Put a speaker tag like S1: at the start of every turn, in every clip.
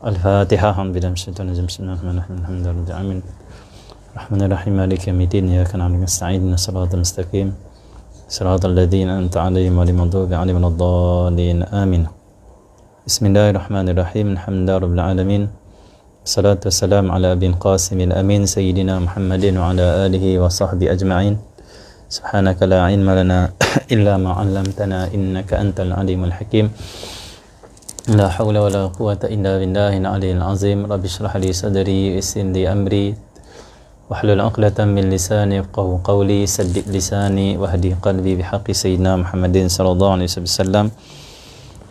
S1: Al-Fatihah. Alhamdulillah, bismillahirrahmanirrahim. Rahmanirrahim, maliki yaumiddin, iyyaka na'budu wa nasta'in, ihdinas siratal mustaqim, siratal ladzina an'amta 'alaihim ghairil maghdubi 'alaihim waladdallin. Amin. Bismillahirrahmanirrahim. Alhamdulillahi rabbil alamin. Salatu wassalamu ala abil qasimil amin sayyidina Muhammadin wa ala alihi wa sahbihi ajma'in. Subhanaka la ilma lana illa ma 'allamtana innaka antal alimul hakim. La hawla wa la quwwata illa billahil aliyyil azim. Rabbi shrah li sadri wa yassir li amri wahlul 'uqdatam min lisani yafqahu qawli. Saddid lisani wahdi qalbi bihaqqi sayyidina Muhammadin sallallahu alaihi wasallam.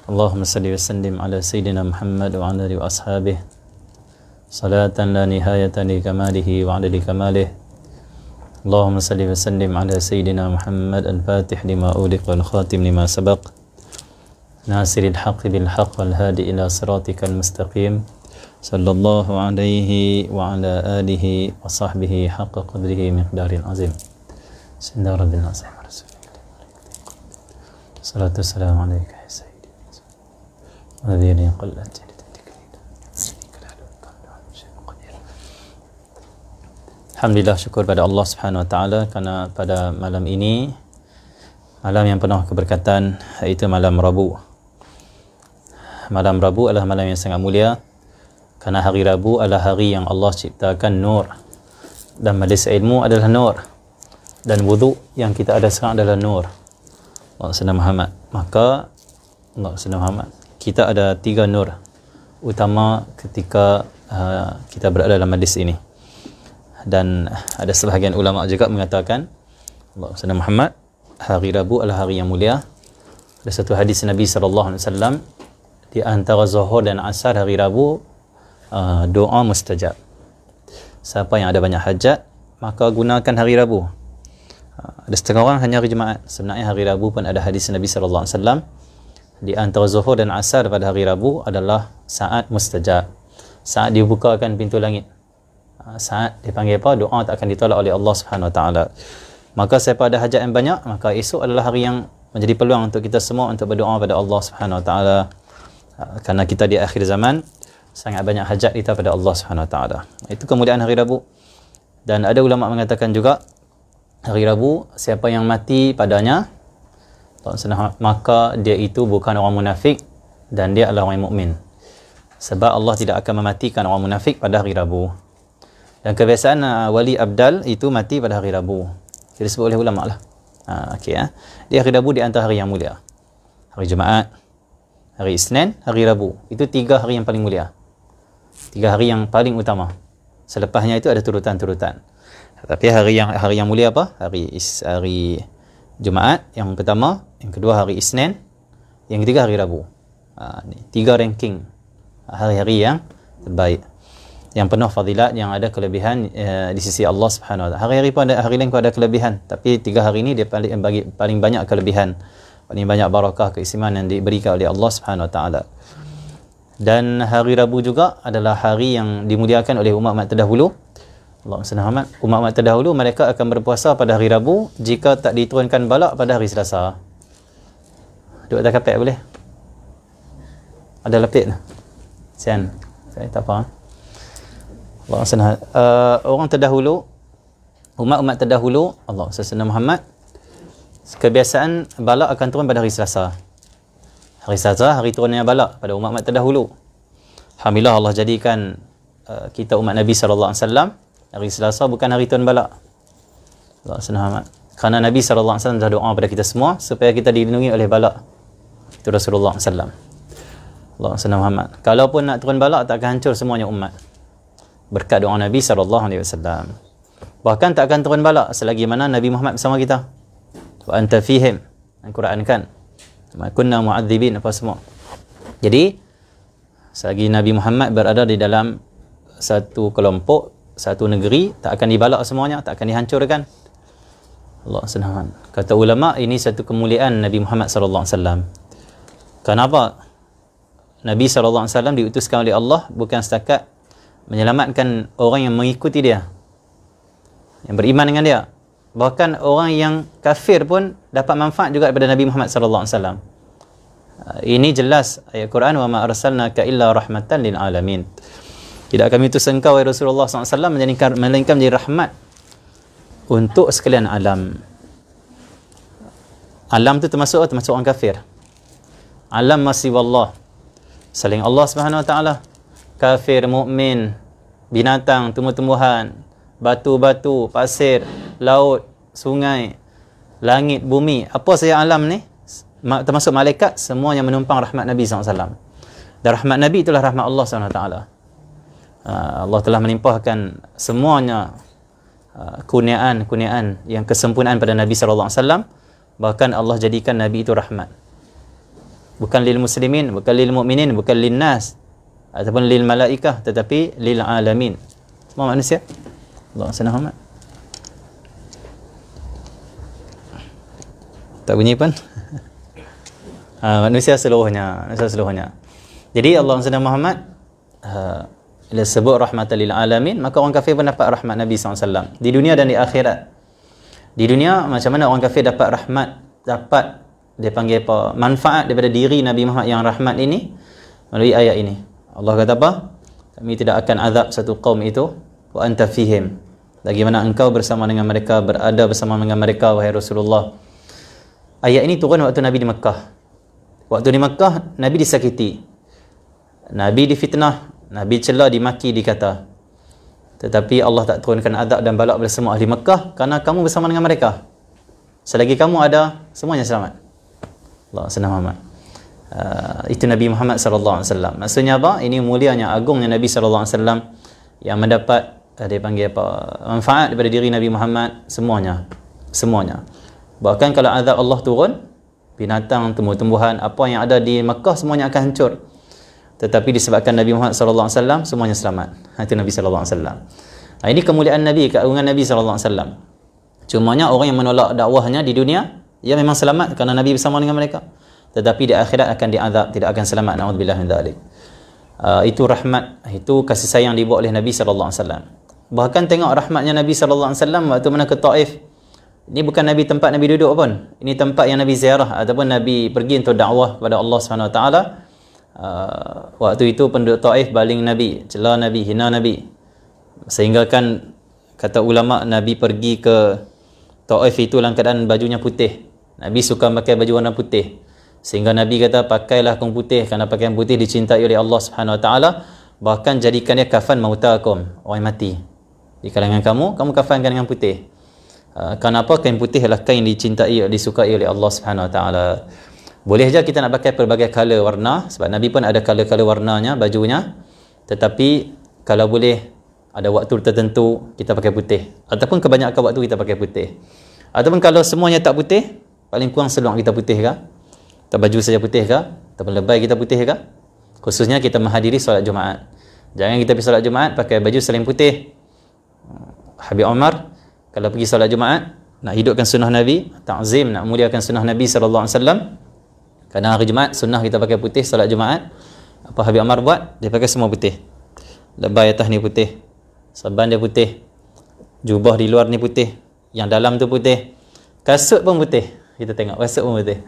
S1: Allahumma salli wa sallim ala sayyidina Muhammad wa ala alihi wa ashabihi salatan la nihayata li kamalihi wa adadi kamalih. Allahumma salli wa sallim ala sayyidina Muhammad al-fatih lima uliq wal khatim lima sabaq nasiril haqqi bil haqq wal hadi ila siratikal mustaqim. Sallallahu alaihi wa ala alihi wa sahbihi haqqa qadrihi miqdaril azim. Bismillah rabbil azim. Salatu wassalamu alaika ya sayyidi wa nadhiri qallat. Alhamdulillah, syukur pada Allah Subhanahu wa taala kerana pada malam ini, malam yang penuh keberkatan, iaitu malam Rabu. Malam Rabu adalah malam yang sangat mulia kerana hari Rabu adalah hari yang Allah ciptakan nur, dan majlis ilmu adalah nur, dan wuduk yang kita ada sekarang adalah nur. Allah SWT Muhammad. Maka Allah SWT Muhammad, kita ada 3 nur utama ketika kita berada dalam majlis ini. Dan ada sebahagian ulama juga mengatakan Allah SWT Muhammad, hari Rabu adalah hari yang mulia. Ada satu hadis Nabi SAW, di antara Zuhur dan Asar hari Rabu, doa mustajab. Siapa yang ada banyak hajat, maka gunakan hari Rabu. Ada setengah orang hanya hari Jumaat. Sebenarnya hari Rabu pun ada hadis Nabi SAW. Di antara Zuhur dan Asar pada hari Rabu adalah saat mustajab, saat dibukakan pintu langit, saat dipanggil apa, doa tak akan ditolak oleh Allah Subhanahu wa taala. Maka siapa ada hajat yang banyak, maka esok adalah hari yang menjadi peluang untuk kita semua untuk berdoa pada Allah Subhanahu wa taala. Kerana kita di akhir zaman, sangat banyak hajat kita pada Allah Subhanahu wa taala. Itu kemuliaan hari Rabu. Dan ada ulama mengatakan juga, hari Rabu siapa yang mati padanya, maka dia itu bukan orang munafik dan dia adalah orang mukmin. Sebab Allah tidak akan mematikan orang munafik pada hari Rabu. Dan kebiasaan wali abdal itu mati pada hari Rabu. Jadi disebut oleh ulama lah. Dia hari Rabu di antara hari yang mulia. Hari Jumaat, hari Isnin, hari Rabu. Itu 3 hari yang paling mulia. 3 hari yang paling utama. Selepasnya itu ada turutan-turutan. Tapi hari yang mulia apa? Hari Jumaat yang pertama, yang kedua hari Isnin, yang ketiga hari Rabu. 3 ranking hari-hari yang terbaik, yang penuh fadilat, yang ada kelebihan di sisi Allah Subhanahu wa taala. Hari-hari pun ada, hari lain pun ada kelebihan, tapi 3 hari ini dia paling banyak kelebihan, paling banyak barakah, keistimewaan yang diberikan oleh Allah Subhanahu wa taala. Dan hari Rabu juga adalah hari yang dimuliakan oleh umat-umat terdahulu. Allah Muhammad, umat-umat terdahulu mereka akan berpuasa pada hari Rabu jika tak diturunkan balak pada hari Selasa. Duduk atas kapek boleh? Ada lapik tu? Sian, saya tak faham. Allah SWT, orang terdahulu, umat-umat terdahulu, Allah SWT Muhammad, kebiasaan balak akan turun pada hari Selasa. Hari Selasa, hari turunnya balak pada umat-umat terdahulu. Alhamdulillah, Allah jadikan kita umat Nabi SAW, hari Selasa bukan hari turun balak. Allah SWT Muhammad. Kerana Nabi SAW dah doa pada kita semua supaya kita dilindungi oleh balak. Itu Rasulullah SAW. Allah SWT Muhammad. Kalaupun nak turun balak, tak akan hancur semuanya umat. Berkat doa Nabi SAW. Bahkan tak akan turun balak selagi mana Nabi Muhammad bersama kita. Wa anta fihim, Al-Quran kan, ma kunna mu'adzibin, apa semua. Jadi selagi Nabi Muhammad berada di dalam satu kelompok, satu negeri, tak akan dibalak semuanya, tak akan dihancurkan. Allah SWT. Kata ulama, ini satu kemuliaan Nabi Muhammad SAW. Kenapa? Nabi SAW diutuskan oleh Allah bukan setakat menyelamatkan orang yang mengikuti dia, yang beriman dengan dia. Bahkan orang yang kafir pun dapat manfaat juga daripada Nabi Muhammad SAW. Ini jelas ayat Quran, wa ma arsalnaka illa rahmatan lil alamin. Tidak kami utus engkau wahai Rasulullah SAW melainkan menjadi rahmat untuk sekalian alam. Alam tu termasuk orang kafir. Alam masih wallah, selain Allah Subhanahu wa taala. Kafir, mukmin, binatang, tumbuh-tumbuhan, batu-batu, pasir, laut, sungai, langit, bumi, apa saja alam ni, termasuk malaikat, semuanya menumpang rahmat Nabi SAW. Dan rahmat Nabi itulah rahmat Allah SWT. Allah telah melimpahkan semuanya kurniaan yang kesempurnaan pada Nabi SAW. Bahkan Allah jadikan Nabi itu rahmat, bukan lil muslimin, bukan lil mu'minin, bukan lil nas ataupun lil malaikah, tetapi lil alamin, semua manusia. Allah SWT. Tak bunyi pun. Manusia seluruhnya. Jadi Allah SWT Muhammad bila sebut rahmatan lil alamin, maka orang kafir pun dapat rahmat Nabi SAW di dunia dan di akhirat. Di dunia, macam mana orang kafir dapat rahmat, dapat dia panggil apa, manfaat daripada diri Nabi Muhammad yang rahmat ini? Melalui ayat ini. Allah kata apa? Kami tidak akan azab satu kaum itu, wa anta fihim, bagaimana engkau bersama dengan mereka, berada bersama dengan mereka wahai Rasulullah. Ayat ini turun waktu Nabi di Mekah. Waktu di Mekah, Nabi disakiti, Nabi difitnah, Nabi celah, dimaki, dikata. Tetapi Allah tak turunkan azab dan balak pada semua ahli Mekah kerana kamu bersama dengan mereka. Selagi kamu ada, semuanya selamat. Allah SWT. Itu Nabi Muhammad SAW. Maksudnya apa? Ini mulianya, agungnya Nabi SAW yang mendapat dia panggil apa, manfaat daripada diri Nabi Muhammad, semuanya. Bahkan kalau azab Allah turun, binatang, tumbuh-tumbuhan, apa yang ada di Mekah semuanya akan hancur. Tetapi disebabkan Nabi Muhammad SAW, semuanya selamat. Itu Nabi SAW. Ini kemuliaan Nabi, keagungan Nabi SAW. Cumanya orang yang menolak dakwahnya di dunia, ia memang selamat kerana Nabi bersama dengan mereka. Tetapi di akhirat akan diazab, tidak akan selamat. Na'udzubillah min dzalik. Itu rahmat, itu kasih sayang dibawa oleh Nabi SAW. Bahkan tengok rahmatnya Nabi SAW waktu mana ke Taif. Ini bukan Nabi tempat Nabi duduk pun. Ini tempat yang Nabi ziarah ataupun Nabi pergi untuk dakwah kepada Allah SWT. Waktu itu penduduk Taif baling Nabi, celah Nabi, hina Nabi, sehingga kan kata ulama Nabi pergi ke Taif itu dalam keadaan bajunya putih. Nabi suka pakai baju warna putih, sehingga Nabi kata pakailah kaum putih kerana pakaian putih dicintai oleh Allah Subhanahu Wa Taala. Bahkan jadikan dia kafan mautakum, orang mati di kalangan kamu kafankan dengan putih. Kenapa? Kain putih adalah kain dicintai, disukai oleh Allah Subhanahu Wa Taala. Boleh je kita nak pakai pelbagai color warna, sebab Nabi pun ada color-color warnanya bajunya. Tetapi kalau boleh ada waktu tertentu kita pakai putih, ataupun kebanyakan waktu kita pakai putih. Ataupun kalau semuanya tak putih, paling kurang seluar kita putih ke, atau baju saja putih ke, ataupun lebay kita putih ke. Khususnya kita menghadiri solat Jumaat. Jangan kita pergi solat Jumaat pakai baju selain putih. Habib Umar kalau pergi solat Jumaat nak hidupkan sunnah Nabi, ta'zim, nak muliakan sunnah Nabi SAW. Kadang hari Jumaat sunnah kita pakai putih solat Jumaat. Apa Habib Umar buat? Dia pakai semua putih. Lebay atas ni putih, saban dia putih, jubah di luar ni putih, yang dalam tu putih, kasut pun putih. Kita tengok kasut pun putih.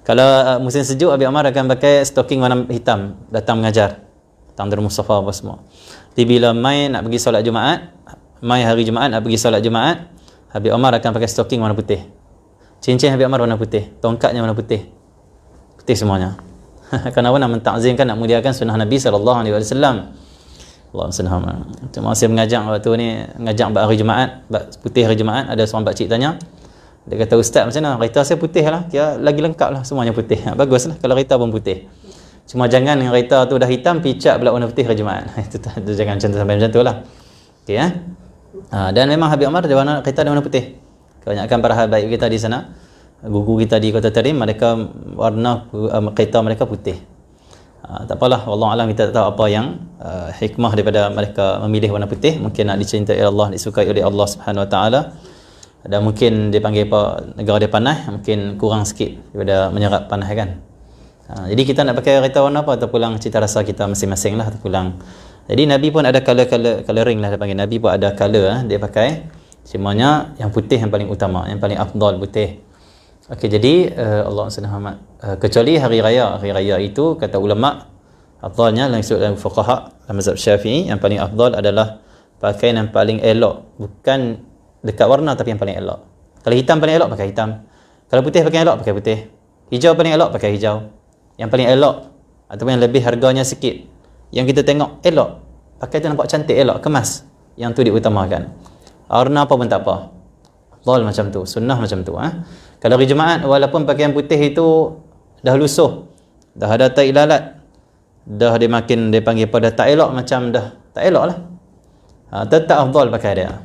S1: Kalau musim sejuk, Habib Umar akan pakai stocking warna hitam, datang mengajar Tandar Mustafa apa semua. Tapi bila mai nak pergi solat Jumaat, mai hari Jumaat nak pergi solat Jumaat, Habib Umar akan pakai stocking warna putih. Cincin Habib Umar warna putih, tongkatnya warna putih. Putih semuanya. Kenapa? Nak mentakzimkan, nak muliakan sunnah Nabi SAW. Allah SWT. Cuma saya mengajak waktu ni, mengajak hari Jumaat, putih hari Jumaat, ada seorang pakcik tanya, dia kata, Ustaz macam mana? Kereta saya putih lah, kira lagi lengkap lah, semuanya putih. Baguslah kalau kereta pun putih. Cuma jangan yang kereta tu dah hitam, picak pula warna putih hari Jumaat. Itu jangan macam tu, sampai macam tu lah. Okay, dan memang Habib Umar kereta dia warna putih. Kebanyakan para habaib kita di sana, guru kita di Kota Tarim, mereka warna kereta mereka putih. Tak apalah, wallahu alam, kita tak tahu apa yang hikmah daripada mereka memilih warna putih. Mungkin nak dicintai oleh Allah, disukai oleh Allah Subhanahu Wa Taala, dan mungkin dia panggil apa, negara dia panas, mungkin kurang sikit daripada menyerap panas kan. Jadi kita nak pakai kereta warna apa, terpulang cita rasa kita masing-masing lah, terpulang. Jadi Nabi pun ada coloring lah dia panggil. Nabi pun ada color dia pakai. Semuanya yang putih yang paling utama, yang paling afdal putih. Okey, jadi Allah Subhanahu kecuali hari raya itu kata ulama afdalnya dalam fuqaha dalam mazhab Syafi'i yang paling afdal adalah pakaian yang paling elok, bukan dekat warna tapi yang paling elok. Kalau hitam paling elok pakai hitam. Kalau putih pakai elok pakai putih. Hijau paling elok pakai hijau. Yang paling elok ataupun yang lebih harganya sikit, yang kita tengok elok, pakai tu nampak cantik, elok, kemas, yang tu diutamakan. Warna apa pun tak apa. Afdal macam tu, sunnah macam tu. Kalau hari Jumaat, walaupun pakaian putih itu dah lusuh, dah ada tai lalat, dah dia makin dia panggil pada tak elok, macam dah tak elok lah, tetap afdal pakai dia.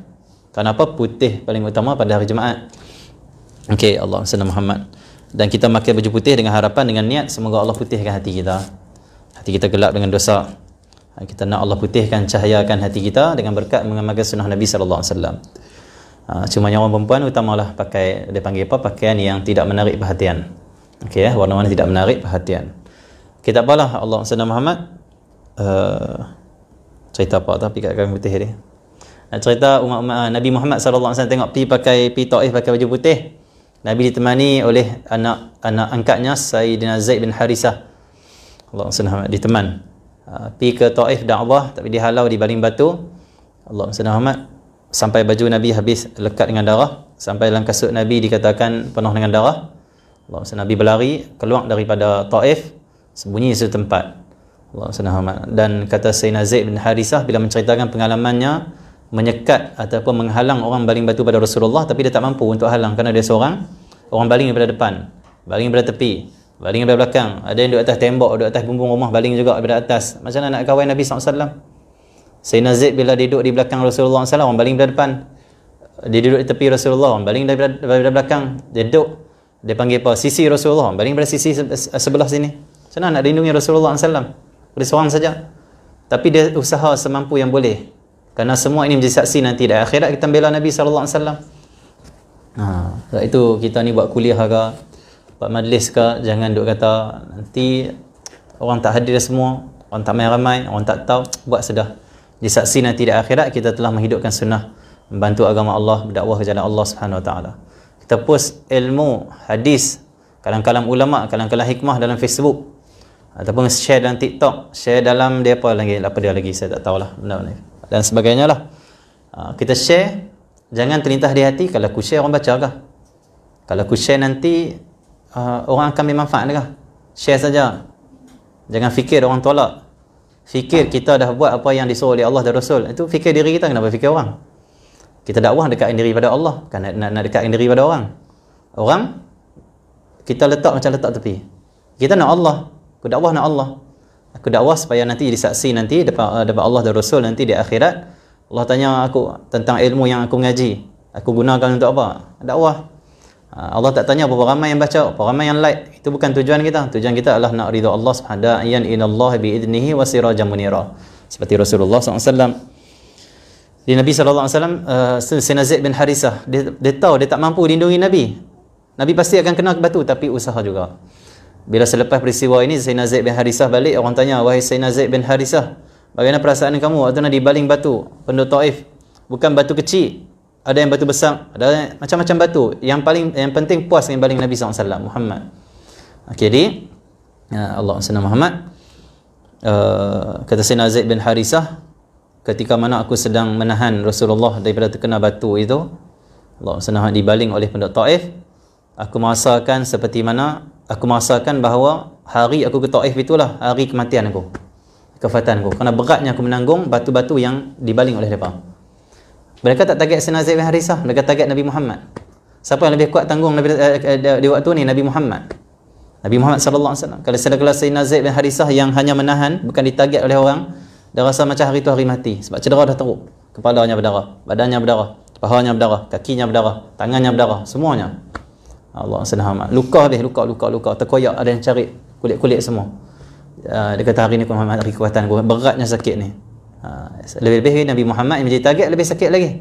S1: Kenapa? Putih paling utama pada hari Jumaat. Okey, Allahumma salli Muhammad. Dan kita pakai baju putih dengan harapan, dengan niat semoga Allah putihkan hati kita. Hati kita gelap dengan dosa. Kita nak Allah putihkan, cahayakan hati kita dengan berkat mengamalkan sunnah Nabi sallallahu alaihi wasallam. Cuma yang orang perempuan utamalah pakai, dia panggil apa, pakaian yang tidak menarik perhatian. Okey, warna-warna tidak menarik perhatian. Kita apalah Allah sallallahu Muhammad cerita apa tapi kat kain putih dia. Cerita umat Nabi Muhammad sallallahu alaihi wasallam tengok pi Taif pakai baju putih. Nabi ditemani oleh anak angkatnya Sayyidina Zaid bin Harisah. Allah Subhanahu diteman. Pi ke Taif dakwah tapi dihalau di baling batu. Allah Subhanahu sampai baju Nabi habis lekat dengan darah, sampai dalam kasut Nabi dikatakan penuh dengan darah. Allah Subhanahu Nabi berlari keluar daripada Taif, sembunyi di satu tempat. Allah Subhanahu dan kata Sayyidina Zaid bin Harisah bila menceritakan pengalamannya menyekat ataupun menghalang orang baling batu pada Rasulullah, tapi dia tak mampu untuk halang kerana dia seorang. Orang baling daripada depan, baling daripada tepi, baling daripada belakang, ada yang duduk atas tembok, duduk atas bumbung rumah, baling juga daripada atas. Macam mana nak kawal Nabi SAW? Sayyidina Zaid bila duduk di belakang Rasulullah SAW, orang baling daripada depan. Dia duduk di tepi Rasulullah, orang baling daripada belakang. Dia duduk, dia panggil apa? Sisi Rasulullah, orang baling daripada sisi sebelah sini. Macam mana nak lindungi Rasulullah SAW? Boleh seorang saja. Tapi dia usaha semampu yang boleh. Kerana semua ini menjadi saksi nanti di akhirat kita bela Nabi SAW. Sebab itu kita ni buat kuliah ke, buat majlis ke, jangan duk kata nanti orang tak hadir semua, orang tak main ramai, orang tak tahu, buat sedah. Jadi saksi nanti di akhirat kita telah menghidupkan sunnah, membantu agama Allah, berdakwah ke jalan Allah Subhanahu Wa Taala. Kita post ilmu, hadis, kalam-kalam ulama, kalam-kalam hikmah dalam Facebook, ataupun share dalam TikTok, share dalam dia apa lagi saya tak tahulah benda-benda dan sebagainya lah. Kita share, jangan terlintas di hati kalau aku share orang baca kah, kalau aku share nanti orang akan ambil manfaat kah. Share saja, jangan fikir orang tolak, fikir kita dah buat apa yang disuruh oleh Allah dan Rasul. Itu fikir diri kita, kenapa fikir orang? Kita dakwah dekatkan diri pada Allah, kan nak dekatkan diri pada orang. Orang kita letak macam letak tepi. Kita nak Allah, aku dakwah nak Allah, aku dakwah supaya nanti jadi saksi nanti depan Allah dan Rasul nanti di akhirat. Allah tanya aku tentang ilmu yang aku mengaji, aku gunakan untuk apa? Dakwah. Allah tak tanya berapa ramai yang baca, berapa ramai yang like. Itu bukan tujuan kita. Tujuan kita adalah nak ridha Allah Subhanahu wa ta'ala, inallaha biidnihi wa sirajan munira. Seperti Rasulullah SAW. Di Nabi SAW, Sayyidina Zaid bin Harisah, dia tahu dia tak mampu lindungi Nabi. Nabi pasti akan kena batu, tapi usaha juga. Bila selepas peristiwa ini Sayyidina Zaid bin Harisah balik, orang tanya, wahai Sayyidina Zaid bin Harisah, bagaimana perasaan kamu waktu nak dibaling batu penduduk Taif? Bukan batu kecil, ada yang batu besar, ada macam-macam batu. Yang penting puas dengan baling Nabi SAW Muhammad. Jadi Allah SWT Muhammad, kata Sayyidina Zaid bin Harisah, ketika mana aku sedang menahan Rasulullah daripada terkena batu itu, Allah SWT dibaling oleh penduduk Taif, aku merasakan seperti mana, aku merasakan bahawa hari aku ke Taif itulah hari kematian aku, kefatanku, kerana beratnya aku menanggung batu-batu yang dibaling oleh mereka. Mereka tak target Sayyidina Zaid bin Harisah, mereka target Nabi Muhammad. Siapa yang lebih kuat tanggung di waktu ni? Nabi Muhammad. Nabi Muhammad SAW. Kalau Sayyidina Zaid bin Harisah yang hanya menahan, bukan ditarget oleh orang, dah rasa macam hari tu hari mati, sebab cedera dah teruk. Kepalanya berdarah, badannya berdarah, pahanya berdarah, kakinya berdarah, tangannya berdarah, semuanya. Allah SWT. Luka habis, luka, terkoyak, ada yang cari kulit-kulit semua. Dia kata hari ni Muhammad hari kekuatan aku, beratnya sakit ni. Lebih-lebih Nabi Muhammad yang menjadi target, lebih sakit lagi.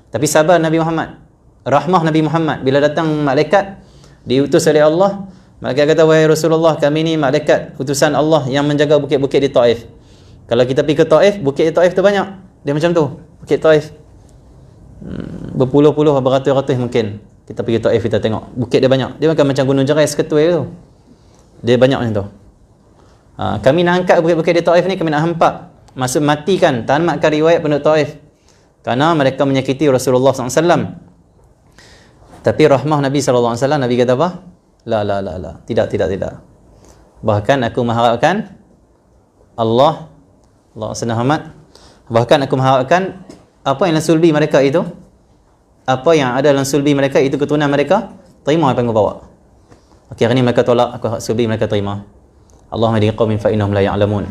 S1: Tapi sabar Nabi Muhammad, rahmah Nabi Muhammad. Bila datang malaikat diutus oleh Allah, malaikat kata, wahai Rasulullah, kami ni malaikat utusan Allah yang menjaga bukit-bukit di Taif. Kalau kita pergi ke Taif, bukit di Taif tu banyak, dia macam tu, bukit Taif berpuluh-puluh, beratus-ratus mungkin. Kita pergi Taif, kita tengok bukit dia banyak. Dia bukan macam Gunung Jerai Seketui tu. Dia banyak macam tu. Kami nak angkat bukit-bukit di Taif ni, kami nak hempak. Maksud matikan, tamatkan riwayat penduduk Taif. Kerana mereka menyakiti Rasulullah SAW. Tapi rahmah Nabi SAW, Nabi kata apa? La. Tidak. Bahkan aku mengharapkan Allah Muhammad, bahkan aku mengharapkan apa yang dalam sulbi mereka itu, apa yang ada dalam sulbi mereka itu, keturunan mereka, terima apa yang aku bawa. Okey, hari ni mereka tolak, aku harap sulbi mereka terima. Allahumma hdi qaumin fa innahum la ya'lamun.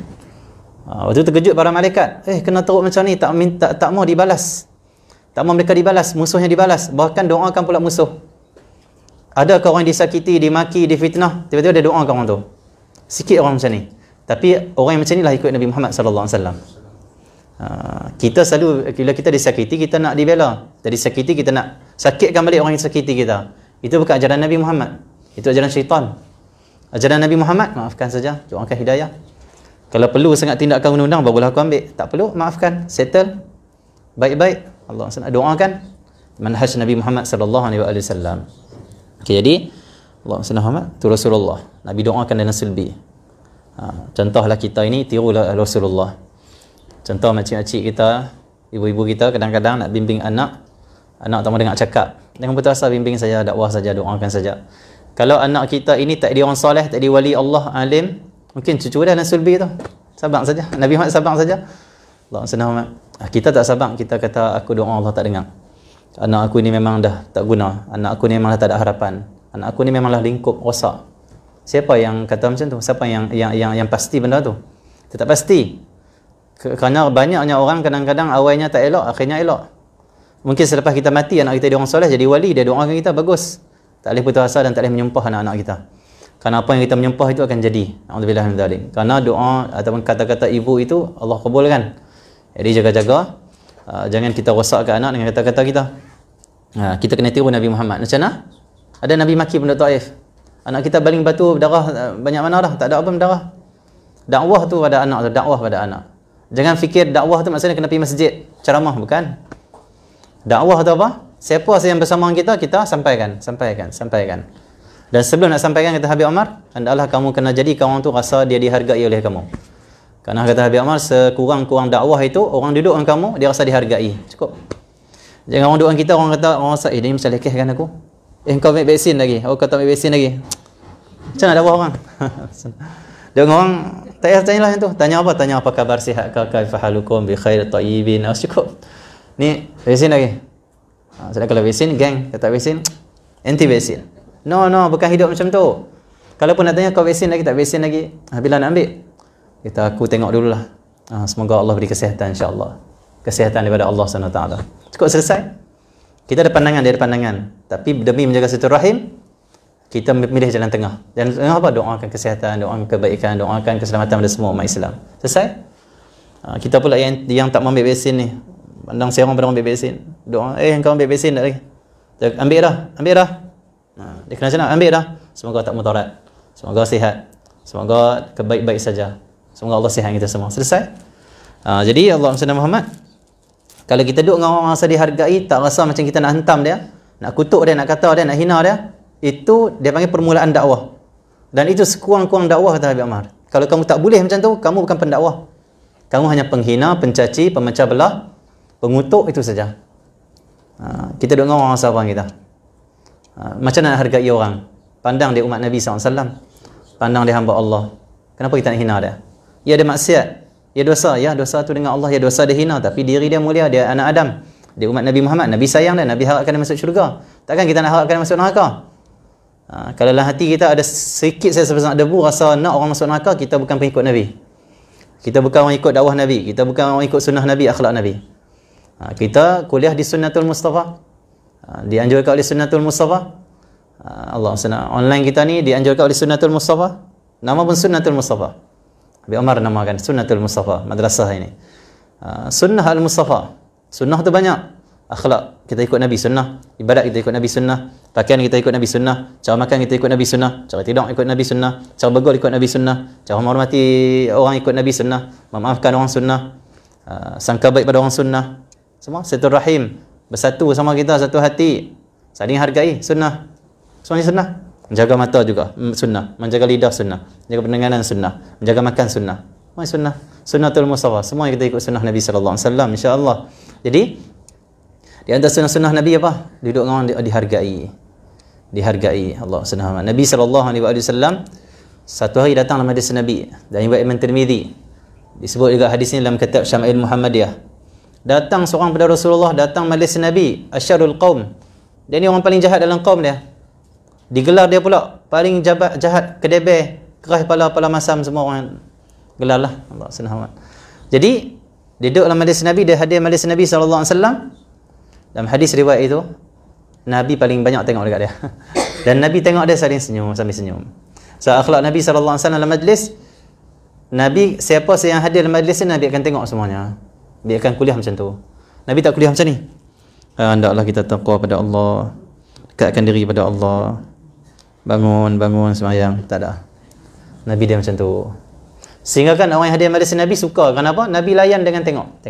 S1: Waktu terkejut para malaikat, kena teruk macam ni, tak mau dibalas. Tak mau mereka dibalas, musuhnya dibalas. Bahkan doakan pula musuh. Ada orang yang disakiti, dimaki, difitnah, tiba-tiba dia doakan orang tu. Sikit orang macam ni. Tapi orang yang macam ni lah ikut Nabi Muhammad sallallahu alaihi wasallam. Kita selalu, bila kita disakiti, kita nak dibela. Kita disakiti, kita nak sakitkan balik orang yang sakiti kita. Itu bukan ajaran Nabi Muhammad. Itu ajaran syaitan. Ajaran Nabi Muhammad, maafkan saja, doakan hidayah. Kalau perlu sangat tindakan undang-undang, barulah aku ambil. Tak perlu, maafkan, settle. Baik-baik, Allah doakan manhaj Nabi Muhammad sallallahu alaihi wasallam. Okey, jadi Allah Muhammad tu Rasulullah. Nabi doakan dalam sulbi. Contohlah kita ini, tirulah Rasulullah. Contoh makcik-makcik kita, ibu-ibu kita kadang-kadang nak bimbing anak tak mau dengar cakap. Jangan putus asa, bimbing saja, dakwah saja, doakan saja. Kalau anak kita ini tak dia orang soleh, tak dia wali Allah, alim, mungkin cucu dah dalam sulbi tu. Sabar saja. Nabi Muhammad sabar saja. Allah Muhammad. Kita tak sabar, kita kata aku doa Allah tak dengar. Anak aku ni memang dah tak guna. Anak aku ni memang dah tak ada harapan. Anak aku ni memanglah lingkup rosak. Siapa yang kata macam tu? Siapa yang pasti benda tu? Itu tak pasti. Kerana banyaknya orang kadang-kadang awalnya tak elok, akhirnya elok. Mungkin selepas kita mati, anak kita dia orang soleh, jadi wali, dia doakan kita, bagus. Tak boleh putus asa dan tak boleh menyumpah anak-anak kita. Kerana apa yang kita menyumpah itu akan jadi. Alhamdulillah min dzalik. Kerana doa ataupun kata-kata ibu itu Allah kabulkan. Jadi jaga-jaga, jangan kita rosakkan anak dengan kata-kata kita. Kita kena tiru Nabi Muhammad. Macam mana? Ada Nabi maki penduduk Taif. Anak kita baling batu berdarah banyak mana dah, tak ada apa berdarah. Dakwah tu pada anak tu, dakwah pada anak. Jangan fikir dakwah tu maksudnya kena pergi masjid ceramah, bukan. Dakwah tu apa? Siapa yang bersama kita, kita sampaikan. Dan sebelum nak sampaikan, kata Habib Omar, hendaklah kamu kena jadi kawan tu rasa dia dihargai oleh kamu. Kerana kata Habib Omar, sekurang-kurang dakwah itu, orang duduk dengan kamu, dia rasa dihargai. Cukup. Jangan orang duduk dengan kita, orang kata, orang rasa, dia macam lekehkan aku. Kau ambil vaksin lagi. Kau tak ambil vaksin lagi. Macam mana dakwah orang? Dia orang, tak payah tanyalah yang tu. Tanya apa kabar sihat ke, kaifahalukum bi khair tayyibin. Cukup. Ni, vaksin lagi. Sedangkan kalau vaksin, geng. Kata vaksin, anti vaksin. No, bukan hidup macam tu. Kalau pun nak tanya kau vaksin lagi, tak vaksin lagi, bila nak ambil? Kita aku tengok dululah. Semoga Allah beri kesihatan, insya-Allah. Kesihatan daripada Allah SWT. Cukup selesai. Kita ada pandangan, dia ada pandangan. Tapi demi menjaga silaturahim, kita memilih jalan tengah. Jalan tengah apa? Doakan kesihatan, doakan kebaikan, doakan keselamatan pada semua umat Islam. Selesai? Kita pula yang tak mau ambil vaksin ni, pandang siapa pada ambil vaksin. Doa, kau ambil vaksin tak lagi? Ambil dah. Dia kena macam nak ambil dah. Semoga tak mudarat. Semoga sihat. Semoga kebaik-baik saja. Semoga Allah sihat kita semua. Selesai? Jadi Allah Muhammad, kalau kita duduk dengan orang rasa dihargai, tak rasa macam kita nak hentam dia, nak kutuk dia, nak kata dia, nak hina dia, itu dia panggil permulaan dakwah. Dan itu sekurang-kurang dakwah, kata Habib Omar. Kalau kamu tak boleh macam tu, kamu bukan pendakwah. Kamu hanya penghina, pencaci, pemecah belah, pengutuk, itu saja. Kita duduk dengan orang rasa orang kita. Macam nak hargai orang? Pandang dia umat Nabi SAW. Pandang dia hamba Allah. Kenapa kita nak hina dia? Ia ada maksiat, ia dosa. Ya, dosa tu dengan Allah, ya dosa dia hina. Tapi diri dia mulia, dia anak Adam, dia umat Nabi Muhammad. Nabi sayang dia, Nabi harapkan dia masuk syurga. Takkan kita nak harapkan dia masuk neraka? Kalau dalam hati kita ada sedikit sebesar debu rasa nak orang masuk neraka, kita bukan pengikut Nabi. Kita bukan orang ikut dakwah Nabi. Kita bukan orang ikut sunnah Nabi, akhlak Nabi. Kita kuliah di Sunnatul Mustafa, dianjurkan oleh Sunnatul Mustafa. Allah SWT. Online kita ni dianjurkan oleh Sunnatul Mustafa. Nama pun Sunnatul Mustafa. Habib Omar namakan Sunnatul Mustafa, madrasah ini. Sunnah Al-Mustafa. Sunnah tu banyak. Akhlak kita ikut Nabi sunnah, ibadat kita ikut Nabi sunnah, pakaian kita ikut Nabi sunnah, cara makan kita ikut Nabi sunnah, cara tidur ikut Nabi sunnah, cara bergaul ikut Nabi sunnah, cara menghormati orang ikut Nabi sunnah, memaafkan orang sunnah, sangka baik pada orang sunnah. Semua silaturahim, bersatu sama kita, satu hati, saling hargai, sunnah. Semuanya sunnah. Menjaga mata juga sunnah, menjaga lidah sunnah, menjaga pendengaran sunnah, menjaga makan sunnah. Semua sunnah. Sunnatul Mustafa. Semua kita ikut sunnah Nabi sallallahu alaihi wasallam insya-Allah. Jadi di antara sunnah-sunnah Nabi apa? Duduk dengan orang dihargai. Dihargai Allah Subhanahu wa taala. Nabi sallallahu alaihi wasallam satu hari datang dalam hadis Nabi dan riwayat Imam Tirmizi. Disebut juga hadis ini dalam kitab Syama'il Muhammadiyah. Datang seorang pada Rasulullah, datang majlis Nabi, asyarul qaum. Dia ni orang paling jahat dalam kaum dia. Digelar dia pula paling jahat, kedebeh, keras kepala masam, semua orang gelarlah Allah Subhanahu wa taala. Jadi duduk dalam majlis Nabi, dia hadir majlis Nabi sallallahu alaihi wasallam. Dalam hadis riwayat itu Nabi paling banyak tengok dekat dia. Dan Nabi tengok dia sambil senyum. So akhlak Nabi sallallahu alaihi wasallam dalam majlis, Nabi siapa yang hadir dalam majlis ni Nabi akan tengok semuanya. Dia akan kuliah macam tu. Nabi tak kuliah macam ni. Hendaklah kita taqwa pada Allah, dekatkan diri pada Allah. Bangun sembahyang, tak ada. Nabi dia macam tu. Sehingga kan orang yang hadir majlis Nabi suka. Kenapa? Nabi layan dengan tengok.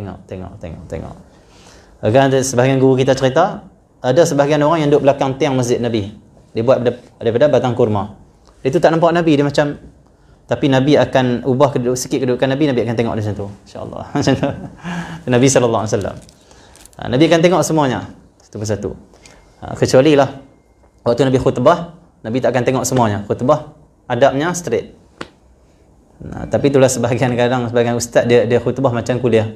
S1: Kan ada sebahagian guru kita cerita, ada sebahagian orang yang duduk belakang tiang masjid Nabi. Dia buat daripada batang kurma. Dia tu tak nampak Nabi, dia macam, tapi Nabi akan ubah sikit kedudukan Nabi akan tengok dia macam tu. Insya-Allah. Macam tu. Nabi sallallahu alaihi wasallam. Nabi akan tengok semuanya satu persatu. Kecuali lah waktu Nabi khutbah, Nabi tak akan tengok semuanya. Khutbah adabnya straight. Tapi itulah sebahagian ustaz dia khutbah macam kuliah.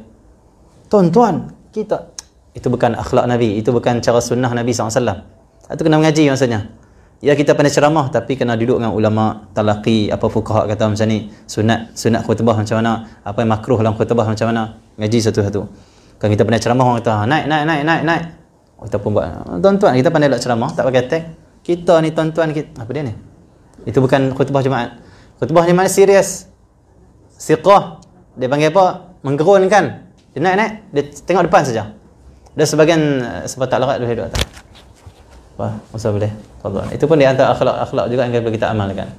S1: Tuan-tuan, kita itu bukan akhlak Nabi, itu bukan cara sunnah Nabi SAW. Itu kena mengaji maksudnya. Ya kita pandai ceramah tapi kena duduk dengan ulama talaqi, apa fuqaha kata macam ni, sunat khutbah macam mana, apa yang makruh dalam khutbah macam mana, ngaji satu-satu. Kalau kita pandai ceramah orang kata naik. Kita pun buat, tuan-tuan kita pandai nak ceramah tak pakai tag. Kita ni tuan-tuan apa dia ni? Itu bukan khutbah Jumaat. Khutbah Jumaat serius. Siqah, dia panggil apa? Menggerunkan. Dia naik, dia tengok depan saja. Ada sebagian sebab tak larat dia duduk atas. Wah, masa boleh. Fadhal. Itu pun di antara akhlak juga yang perlu kita amalkan.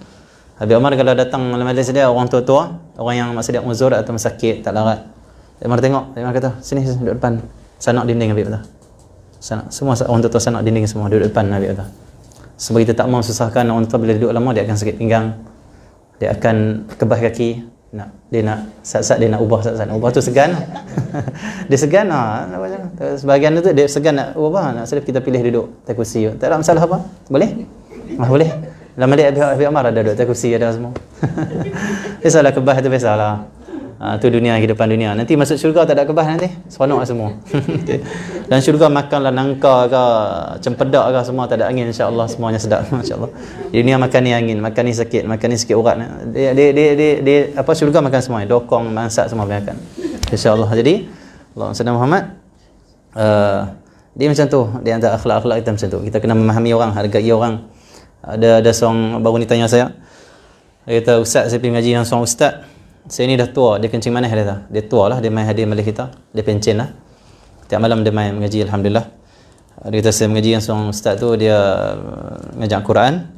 S1: Habib Umar kalau datang dalam majlis dia orang tua-tua, orang yang maksudnya uzur atau sakit, tak larat. Habib Umar tengok, Habib Umar kata, sini duduk depan. Sanak dinding Habib kata. Sanak, semua orang tua-tua sanak dinding semua duduk depan Habib kata. Sebab kita tak mau susahkan orang tua, bila duduk lama dia akan sakit pinggang. Dia akan kebas kaki. Dia nak saat-saat dia nak ubah tu segan. Dia segan sebahagian tu dia segan nak ubah, nak sedap kita pilih duduk atas kursi. Tak ada masalah apa? Boleh? Boleh. Dalam majlis Habib Umar ada duduk atas kursi, ada semua. Biasalah kebas tu biasalah. Tu dunia, kehidupan dunia. Nanti masuk syurga tak ada kebas nanti. Seronok semua. Dan syurga makanlah nangka ke, cempedak ke, semua tak ada angin, insya-Allah semuanya sedap, masya-Allah. Di dunia makan ni angin, makan ni sakit, makan ni sikit urat. Dia apa syurga makan semuanya, dokong, mansat semua makan. Insya-Allah. Jadi Allah Subhanahu Muhammad dia macam tu, di antara akhlak-akhlak kita macam tu. Kita kena memahami orang, hargai orang. Ada seorang baru ni tanya saya. Dia kata, "Ustaz, saya pergi mengaji dengan seorang ustaz. Saya ni dah tua, dia kencing manis," dia kata. Dia tua lah, dia main hadir majlis kita. Dia pencen lah. Tiap malam dia main mengaji, alhamdulillah. Dia kata saya mengaji dengan seorang ustaz tu, dia ngajak Quran.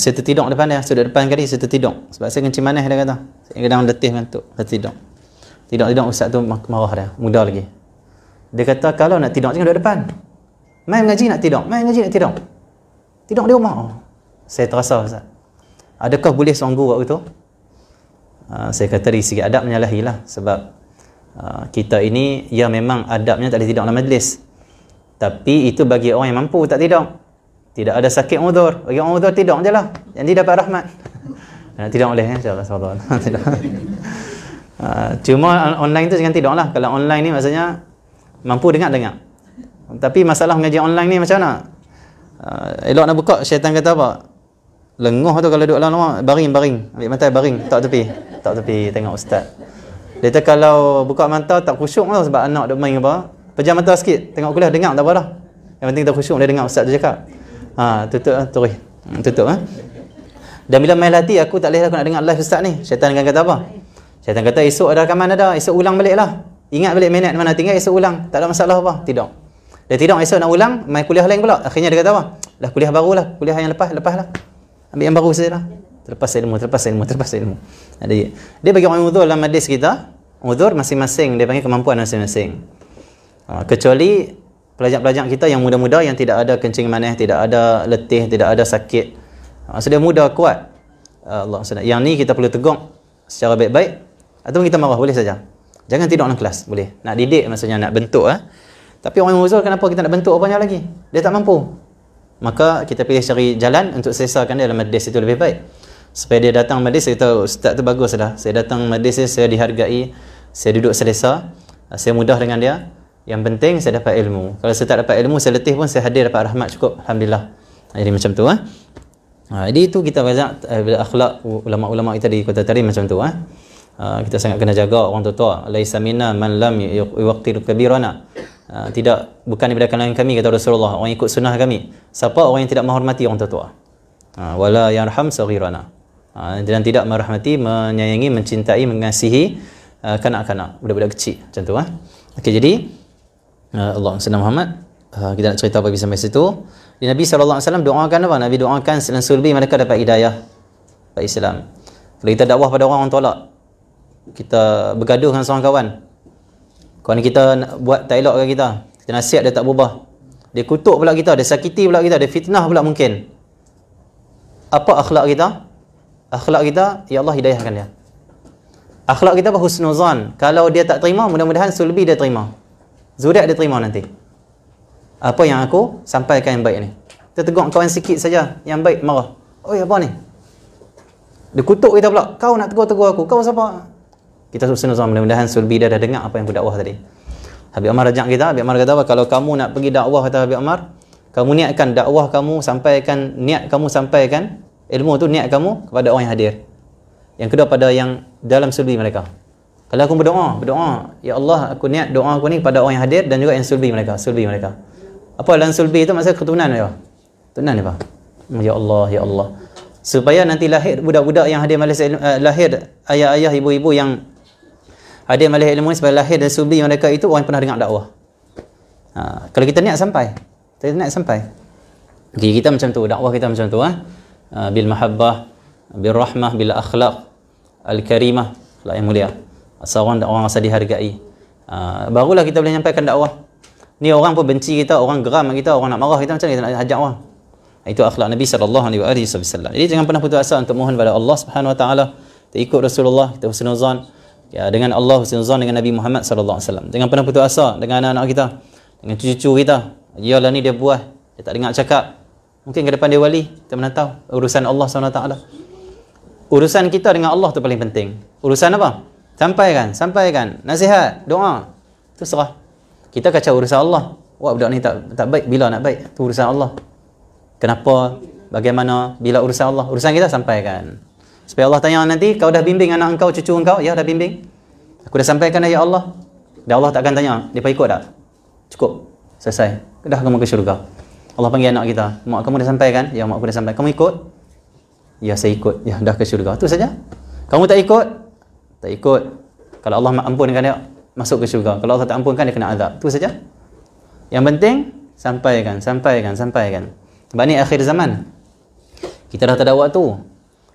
S1: Saya tertidur depan dia, saya duduk depan kali, saya tertidur. Sebab saya kencing manis, dia kata. Saya kadang letih ngantuk, tertidur. Tidur ustaz tu marah dia, muda lagi. Dia kata kalau nak tidur jangan duduk depan. Main mengaji nak tidur, Tidur di rumah. Saya terasa, ustaz, adakah boleh seorang guru waktu tu? Saya kata dari segi adab menyalahilah, sebab kita ini ya memang adabnya tak boleh tidur dalam majlis, tapi itu bagi orang yang mampu tak tidur, tidak ada sakit uzur. Bagi orang uzur tidur je lah, nanti dapat rahmat. Tidak boleh, insya-Allah. Cuma online tu jangan tidur lah. Kalau online ni maksudnya mampu dengar. Tapi masalah mengaji online ni macam mana? Elok nak buka, syaitan kata apa? Lenguh tu kalau duduk lama, baring, ambil mata baring, tak tepi tengok ustaz. Dia kata kalau buka mata tak khusyuk lah, sebab anak duk main apa. Pejam mata sikit, tengok kuliah dengar tak apa dah. Yang penting tak khusyuk, dia dengar ustaz tu cakap. Tutup. Dan bila main hati, aku tak boleh aku nak dengar live ustaz ni. Syaitan akan kata apa? Syaitan kata esok ada rakaman ada, esok ulang balik lah. Ingat balik minit mana tinggal, esok ulang. Tak ada masalah apa, tidur. Dia tidur, esok nak ulang, main kuliah lain pula. Akhirnya dia kata apa? Dah kuliah baru lah, kuliah yang lepas lah. Ambil yang baru saja lah. Terlepas ilmu. Jadi, dia bagi orang uzur dalam majlis kita, uzur masing-masing, dia panggil kemampuan masing-masing. Kecuali pelajar-pelajar kita yang muda-muda yang tidak ada kencing manis, tidak ada letih, tidak ada sakit. Maksudnya muda, kuat. Allah SWT. Yang ni kita perlu tegur secara baik-baik ataupun kita marah boleh saja. Jangan tidur dalam kelas, boleh. Nak didik maksudnya nak bentuk Tapi orang yang uzur, kenapa kita nak bentuk banyak lagi? Dia tak mampu. Maka kita pilih cari jalan untuk selesaikan dia dalam majlis itu lebih baik. Supaya dia datang majlis, saya tahu ustaz tu bagus dah. Saya datang majlis, saya dihargai, saya duduk selesa, saya mudah dengan dia. Yang penting saya dapat ilmu. Kalau saya tak dapat ilmu, saya letih pun saya hadir dapat rahmat cukup. Alhamdulillah. Jadi macam tu jadi itu kita banyak akhlak ulama-ulama kita di Kota Tarim macam tu kita sangat kena jaga orang tua. Laisa minna man lam yuqtir kabirana. Bukan daripada kalangan kami, kata Rasulullah, orang ikut sunnah kami. Siapa orang yang tidak menghormati orang tua. Wala yarham saghirana. Dan tidak merahmati, menyayangi, mencintai, mengasihi kanak-kanak, budak-budak kecil macam tu Okey, jadi Allah Muhammad, kita nak cerita bagi sampai situ. Di Nabi SAW doakan apa? Nabi doakan Silan Sulbi mereka dapat hidayah, dapat Islam. Kalau kita dakwah pada orang tolak, kita bergaduh dengan seorang kawan, kawan kita buat tak elok kat kita, kita nasihat dia tak berubah, dia kutuk pula kita, dia sakiti pula kita, dia fitnah pula mungkin. Apa akhlak kita? Akhlak kita, ya Allah hidayahkan dia. Akhlak kita apa? Husnuzan. Kalau dia tak terima, mudah-mudahan Sulbi dia terima, Zuriat dia terima nanti. Apa yang aku sampaikan yang baik ni. Kita tegur kawan sikit saja, yang baik marah. Oi, apa ni? Dia kutuk kita pula. Kau nak tegur aku. Kau siapa? Kita husnuzan, mudah-mudahan Sulbi dia dah dengar apa yang aku dakwah tadi. Habib Amar rajak kita. Habib Amar kata apa? Kalau kamu nak pergi dakwah, kata Habib Amar, kamu niatkan dakwah kamu, sampaikan ilmu tu, niat kamu kepada orang yang hadir. Yang kedua pada yang dalam Sulbi mereka. Kalau aku berdoa, ya Allah, aku niat doa aku ni pada orang yang hadir dan juga yang sulbi mereka. Apa dalam sulbi itu maksudnya keturunan dia. Keturunan dia, Pak. Ya Allah. Supaya nanti lahir budak-budak yang hadir majlis lahir ayah-ayah, ibu-ibu yang hadir majlis ilmu supaya lahir dan sulbi mereka itu orang yang pernah dengar dakwah. Kalau kita niat sampai. Okay, kita macam tu, dakwah kita macam tu bil mahabbah, bil rahmah, bil akhlaq al-karimah, akhlak yang mulia. Asal orang rasa dihargai. Barulah kita boleh nyampaikan dakwah. Ni orang pun benci kita, orang geram kita, orang nak marah kita, macam ni kita nak hajak orang. Itu akhlak Nabi SAW. Jadi jangan pernah putus asa untuk mohon pada Allah Subhanahu Wa Taala. Kita ikut Rasulullah, kita husnuzan dengan Allah, husnuzan dengan Nabi Muhammad SAW. Jangan pernah putus asa dengan anak-anak kita, dengan cucu kita. Yalah ni dia buah, dia tak dengar cakap. Mungkin ke depan dia wali, kita mana tahu. Urusan Allah SWT. Urusan kita dengan Allah tu paling penting. Urusan apa? Sampaikan. Nasihat, doa. Itu serah. Kita kacau urusan Allah. Wah, budak ni tak baik. Bila nak baik? Itu urusan Allah. Kenapa? Bagaimana? Bila urusan Allah? Urusan kita sampaikan. Supaya Allah tanya nanti, kau dah bimbing anak engkau, cucu engkau? Ya, dah bimbing. Aku dah sampaikan dah, ya Allah. Dan Allah tak akan tanya, dia ikut tak? Cukup. Selesai. Dah kamu ke syurga. Allah panggil anak kita. Mak kamu dah sampaikan? Ya, mak aku dah sampaikan. Kamu ikut? Ya, saya ikut. Ya, dah ke syurga. Itu saja. Kamu tak ikut? Tak ikut. Kalau Allah ampunkan dia, masuk ke syurga. Kalau Allah tak ampunkan, dia kena azab. Itu saja. Yang penting, sampaikan. Sebab ni akhir zaman. Kita dah tak ada waktu.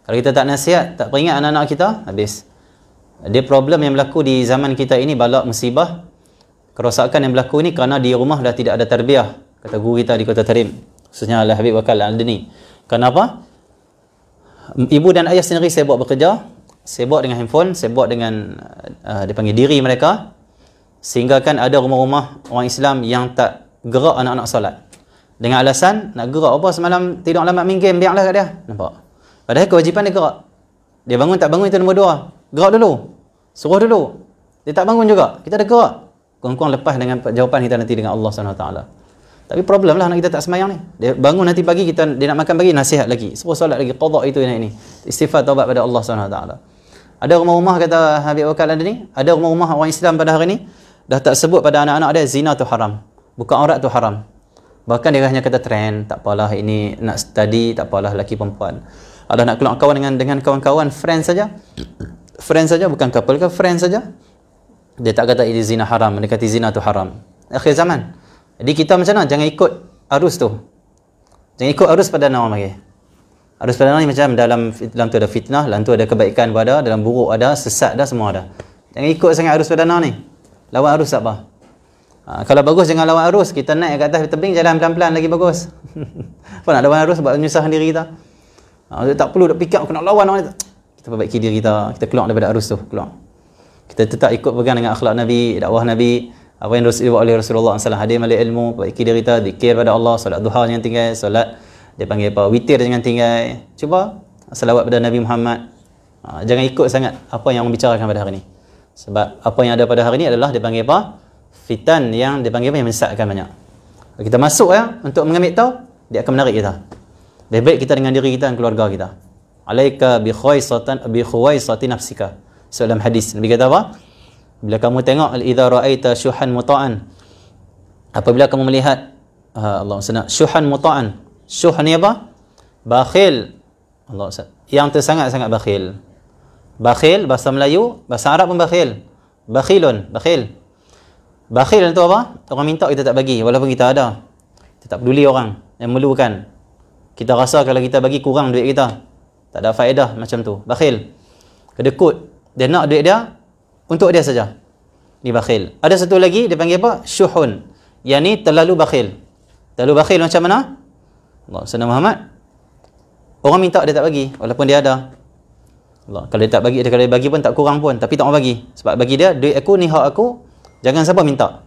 S1: Kalau kita tak nasihat, tak peringat anak-anak kita, habis. Dia problem yang berlaku di zaman kita ini, balak musibah, kerosakan yang berlaku ini kerana di rumah dah tidak ada tarbiyah. Kata guru kita di Kota Tarim, khususnya Al-Habib Wakal Al-Adni. Kenapa? Ibu dan ayah sendiri sibuk bekerja, sibuk dengan handphone, sibuk dengan dipanggil diri mereka, sehingga kan ada rumah-rumah orang Islam yang tak gerak anak-anak solat. Dengan alasan nak gerak apa, semalam tidur lama main game, biarlah kat dia. Nampak? Padahal kewajipan dia gerak. Dia bangun tak bangun itu nombor 2. Gerak dulu. Suruh dulu. Dia tak bangun juga. Kita dah gerak. Kurang-kurang lepas dengan jawapan kita nanti dengan Allah SWT. Tapi problem lah anak kita tak semayang ni. Dia bangun nanti pagi, dia nak makan pagi, nasihat lagi. Suruh solat lagi, qadha itu ini. Istighfar, taubat pada Allah SWT. Ada rumah-rumah, kata Habib Wakal ada ni, ada rumah-rumah orang Islam pada hari ni, dah tak sebut pada anak-anak dia, zina tu haram. Buka aurat tu haram. Bahkan dia hanya kata trend, tak apalah ini nak study, tak apalah lelaki perempuan. Ada nak keluar kawan dengan kawan-kawan, friend saja. Friend saja, bukan couple ke, friend saja. Dia tak kata ini zina haram, dia kata zina tu haram. Akhir zaman. Jadi kita macam mana? Jangan ikut arus tu. Jangan ikut arus pada nama lagi. Arus pada nama ni macam dalam tu ada fitnah, dalam tu ada kebaikan ada, dalam buruk ada, sesat ada, semua ada. Jangan ikut sangat arus pada nama ni. Lawan arus tak apa. Kalau bagus jangan lawan arus, kita naik kat atas tebing jalan pelan-pelan lagi bagus. Apa nak lawan arus sebab menyusahkan diri kita. Tak perlu nak pick up kena lawan orang. Kita perbaiki diri kita keluar daripada arus tu, keluar. Kita tetap ikut pegang dengan akhlak Nabi, dakwah Nabi, apa yang dibuat oleh Rasulullah SAW, hadir malik ilmu, perbaiki diri kita, zikir pada Allah, solat duha jangan tinggal, solat dia panggil apa, witir jangan tinggal. Cuba selawat pada Nabi Muhammad. Jangan ikut sangat apa yang orang bicarakan pada hari ni. Sebab apa yang ada pada hari ni adalah dia panggil apa? Fitan yang dia panggil apa, yang menyesatkan banyak. Kalau kita masuk untuk mengambil tahu, dia akan menarik kita. Lebih baik kita dengan diri kita dan keluarga kita. Alaika bi khuwaisati nafsika. So, dalam hadis Nabi kata apa? Bila kamu tengok idza ra'aita syuhan muta'an. Apabila kamu melihat Allah SWT, syuhan muta'an. Syuh ni apa? Bakhil. Allah SWT, yang tersangat-sangat bakhil. Bakhil bahasa Melayu, bahasa Arab pun bakhil. Bakhilun, bakhil. Bakhil itu apa? Orang minta kita tak bagi walaupun kita ada. Kita tak peduli orang yang memerlukan. Kita rasa kalau kita bagi kurang duit kita, tak ada faedah macam tu. Bakhil. Kedekut. Dia nak duit dia untuk dia saja. Ni bakhil. Ada satu lagi dia panggil apa? Syuhun. Yang ni terlalu bakhil. Terlalu bakhil macam mana? Allah SWT Muhammad. Orang minta dia tak bagi walaupun dia ada. Allah, kalau dia tak bagi, dia kalau dia bagi pun tak kurang pun, tapi tak mau bagi. Sebab bagi dia, duit aku ni hak aku, jangan siapa minta.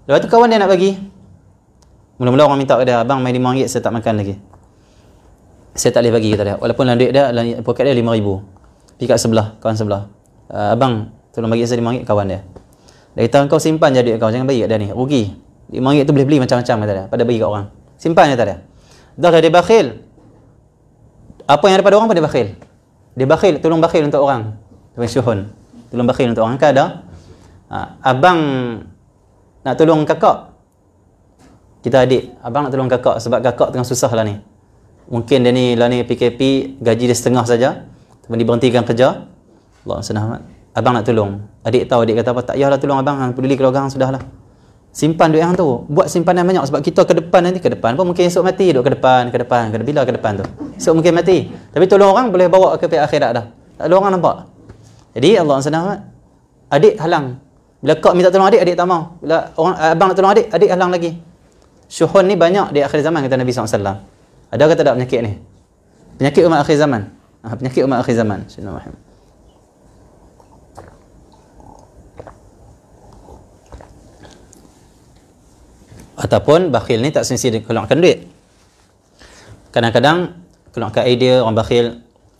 S1: Lepas tu kawan dia nak bagi. Mula-mula orang minta ke dia, abang main RM5 saya tak makan lagi. Saya tak boleh bagi, kata dia. Walaupun dalam duit dia, dalam poket dia RM5,000. Pergi kat sebelah, kawan sebelah. Abang, tolong bagi saya RM5, kawan dia. Dia kata, kau simpan je duit kau, jangan bagi kat dia ni. Rugi. RM5 tu boleh beli macam-macam, kata dia. Pada bagi kat orang. Simpan je, kata dia. Dah kalau dia bakhil, apa yang ada pada orang pun dia bakhil. Dia bakhil, tolong bakhil untuk orang. Dia syuhun. Tolong bakhil untuk orang. Kan ada? Abang nak tolong kakak. Kita adik, abang nak tolong kakak sebab kakak tengah susah lah ni. Mungkin dia ni lah ni PKP, gaji dia setengah saja. Teman diberhentikan kerja. Allah SWT. Abang nak tolong. Adik tahu, adik kata apa? Tak payahlah tolong abang, hang peduli keluarga hang, sudahlah. Simpan duit hang tu. Buat simpanan banyak sebab kita ke depan nanti, ke depan pun mungkin esok mati, duduk ke depan, bila ke depan tu. Esok mungkin mati. Tapi tolong orang boleh bawa ke pihak akhirat dah. Tak ada orang nampak. Jadi Allah SWT, adik halang. Bila kau minta tolong adik, adik tak mau. Bila orang abang nak tolong adik, adik halang lagi. Syuhun ni banyak di akhir zaman, kata Nabi SAW. Ada ke tak ada penyakit ni? Penyakit umat akhir zaman. Penyakit umat akhir zaman. Bismillahirrahmanirrahim. Ataupun bakhil ni tak semesti dia keluarkan duit. Kadang-kadang keluarkan idea orang bakhil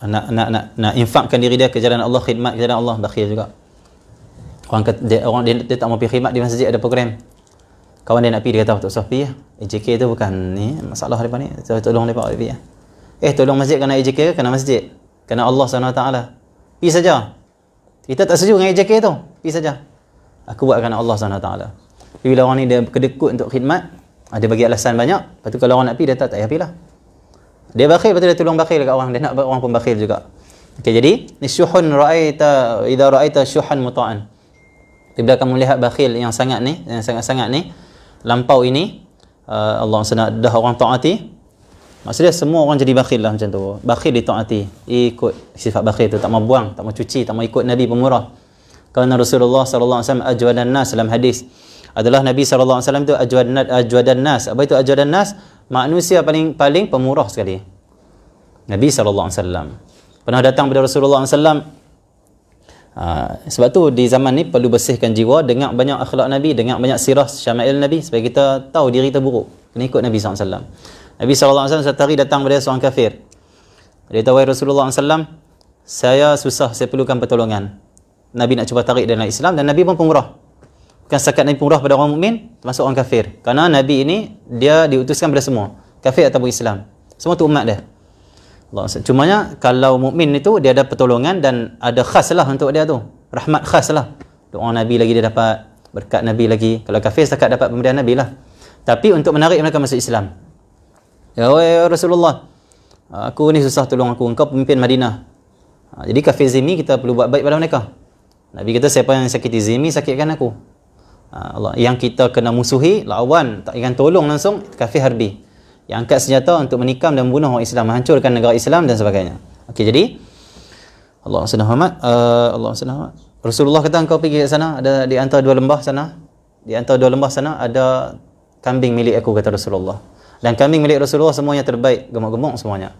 S1: nak infakkan diri dia ke jalan Allah, khidmat ke jalan Allah, bakhil juga. Orang dia tak mau pergi khidmat di masjid, ada program. Kawan dia nak pergi, dia kata tak usah pergi lah. AJK tu bukan ni masalah depa ni. Tolong depa pergi. Tolong masjid kena AJK ke kena masjid? Kena Allah SWT. Pergi saja. Kita tak setuju dengan AJK tu. Pergi saja. Aku buat kerana Allah SWT. Bila orang ni dia kedekut untuk khidmat, dia bagi alasan banyak. Lepas tu kalau orang nak pergi, dia tak payah pergi lah. Dia bakhil, lepas tu dia tolong bakhil dekat orang. Dia nak orang pun bakhil juga. Okay, jadi ni syuhun ra'aita, idza ra'aita syuhan muta'an. Bila kamu melihat bakhil yang sangat ni, yang sangat-sangat ni, lampau ini, Allah SWT dah orang taati. Maksudnya semua orang jadi bakhil lah macam tu. Bakhil ditaati. Ikut sifat bakhil tu, tak mau buang, tak mau cuci, tak mau ikut Nabi pemurah. Kerana Rasulullah SAW ajwadan nas dalam hadis. Adalah Nabi SAW tu ajwadan nas. Apa itu ajwadan nas? Manusia paling pemurah sekali. Nabi SAW pernah datang kepada Rasulullah SAW. Sebab tu di zaman ni perlu bersihkan jiwa, dengar banyak akhlak Nabi, dengar banyak sirah syama'il Nabi supaya kita tahu diri kita buruk. Kena ikut Nabi SAW. Nabi SAW satu hari datang kepada seorang kafir. Dia tahu, Rasulullah SAW, saya susah, saya perlukan pertolongan. Nabi nak cuba tarik dalam Islam dan Nabi pun pemurah. Bukan setakat Nabi pemurah pada orang mukmin, termasuk orang kafir. Kerana Nabi ini dia diutuskan pada semua, kafir ataupun Islam. Semua tu umat dia. Cumanya kalau mukmin itu dia ada pertolongan dan ada khas lah untuk dia tu. Rahmat khas lah. Doa Nabi lagi dia dapat, berkat Nabi lagi. Kalau kafir setakat dapat pemberian Nabi lah. Tapi untuk menarik mereka masuk Islam. Ya Rasulullah, aku ni susah tolong aku, engkau pemimpin Madinah. Jadi kafir zimmi kita perlu buat baik pada mereka. Nabi kata siapa yang sakiti zimmi sakitkan aku. Allah, yang kita kena musuhi, lawan, tak akan tolong langsung, kafir harbi. Yang angkat senjata untuk menikam dan membunuh orang Islam, menghancurkan negara Islam dan sebagainya. Okey, jadi Allah SWT Rasulullah kata engkau pergi ke sana, ada di antara dua lembah sana, di antara dua lembah sana ada kambing milik aku, kata Rasulullah. Dan kambing milik Rasulullah semuanya terbaik, gemuk-gemuk semuanya.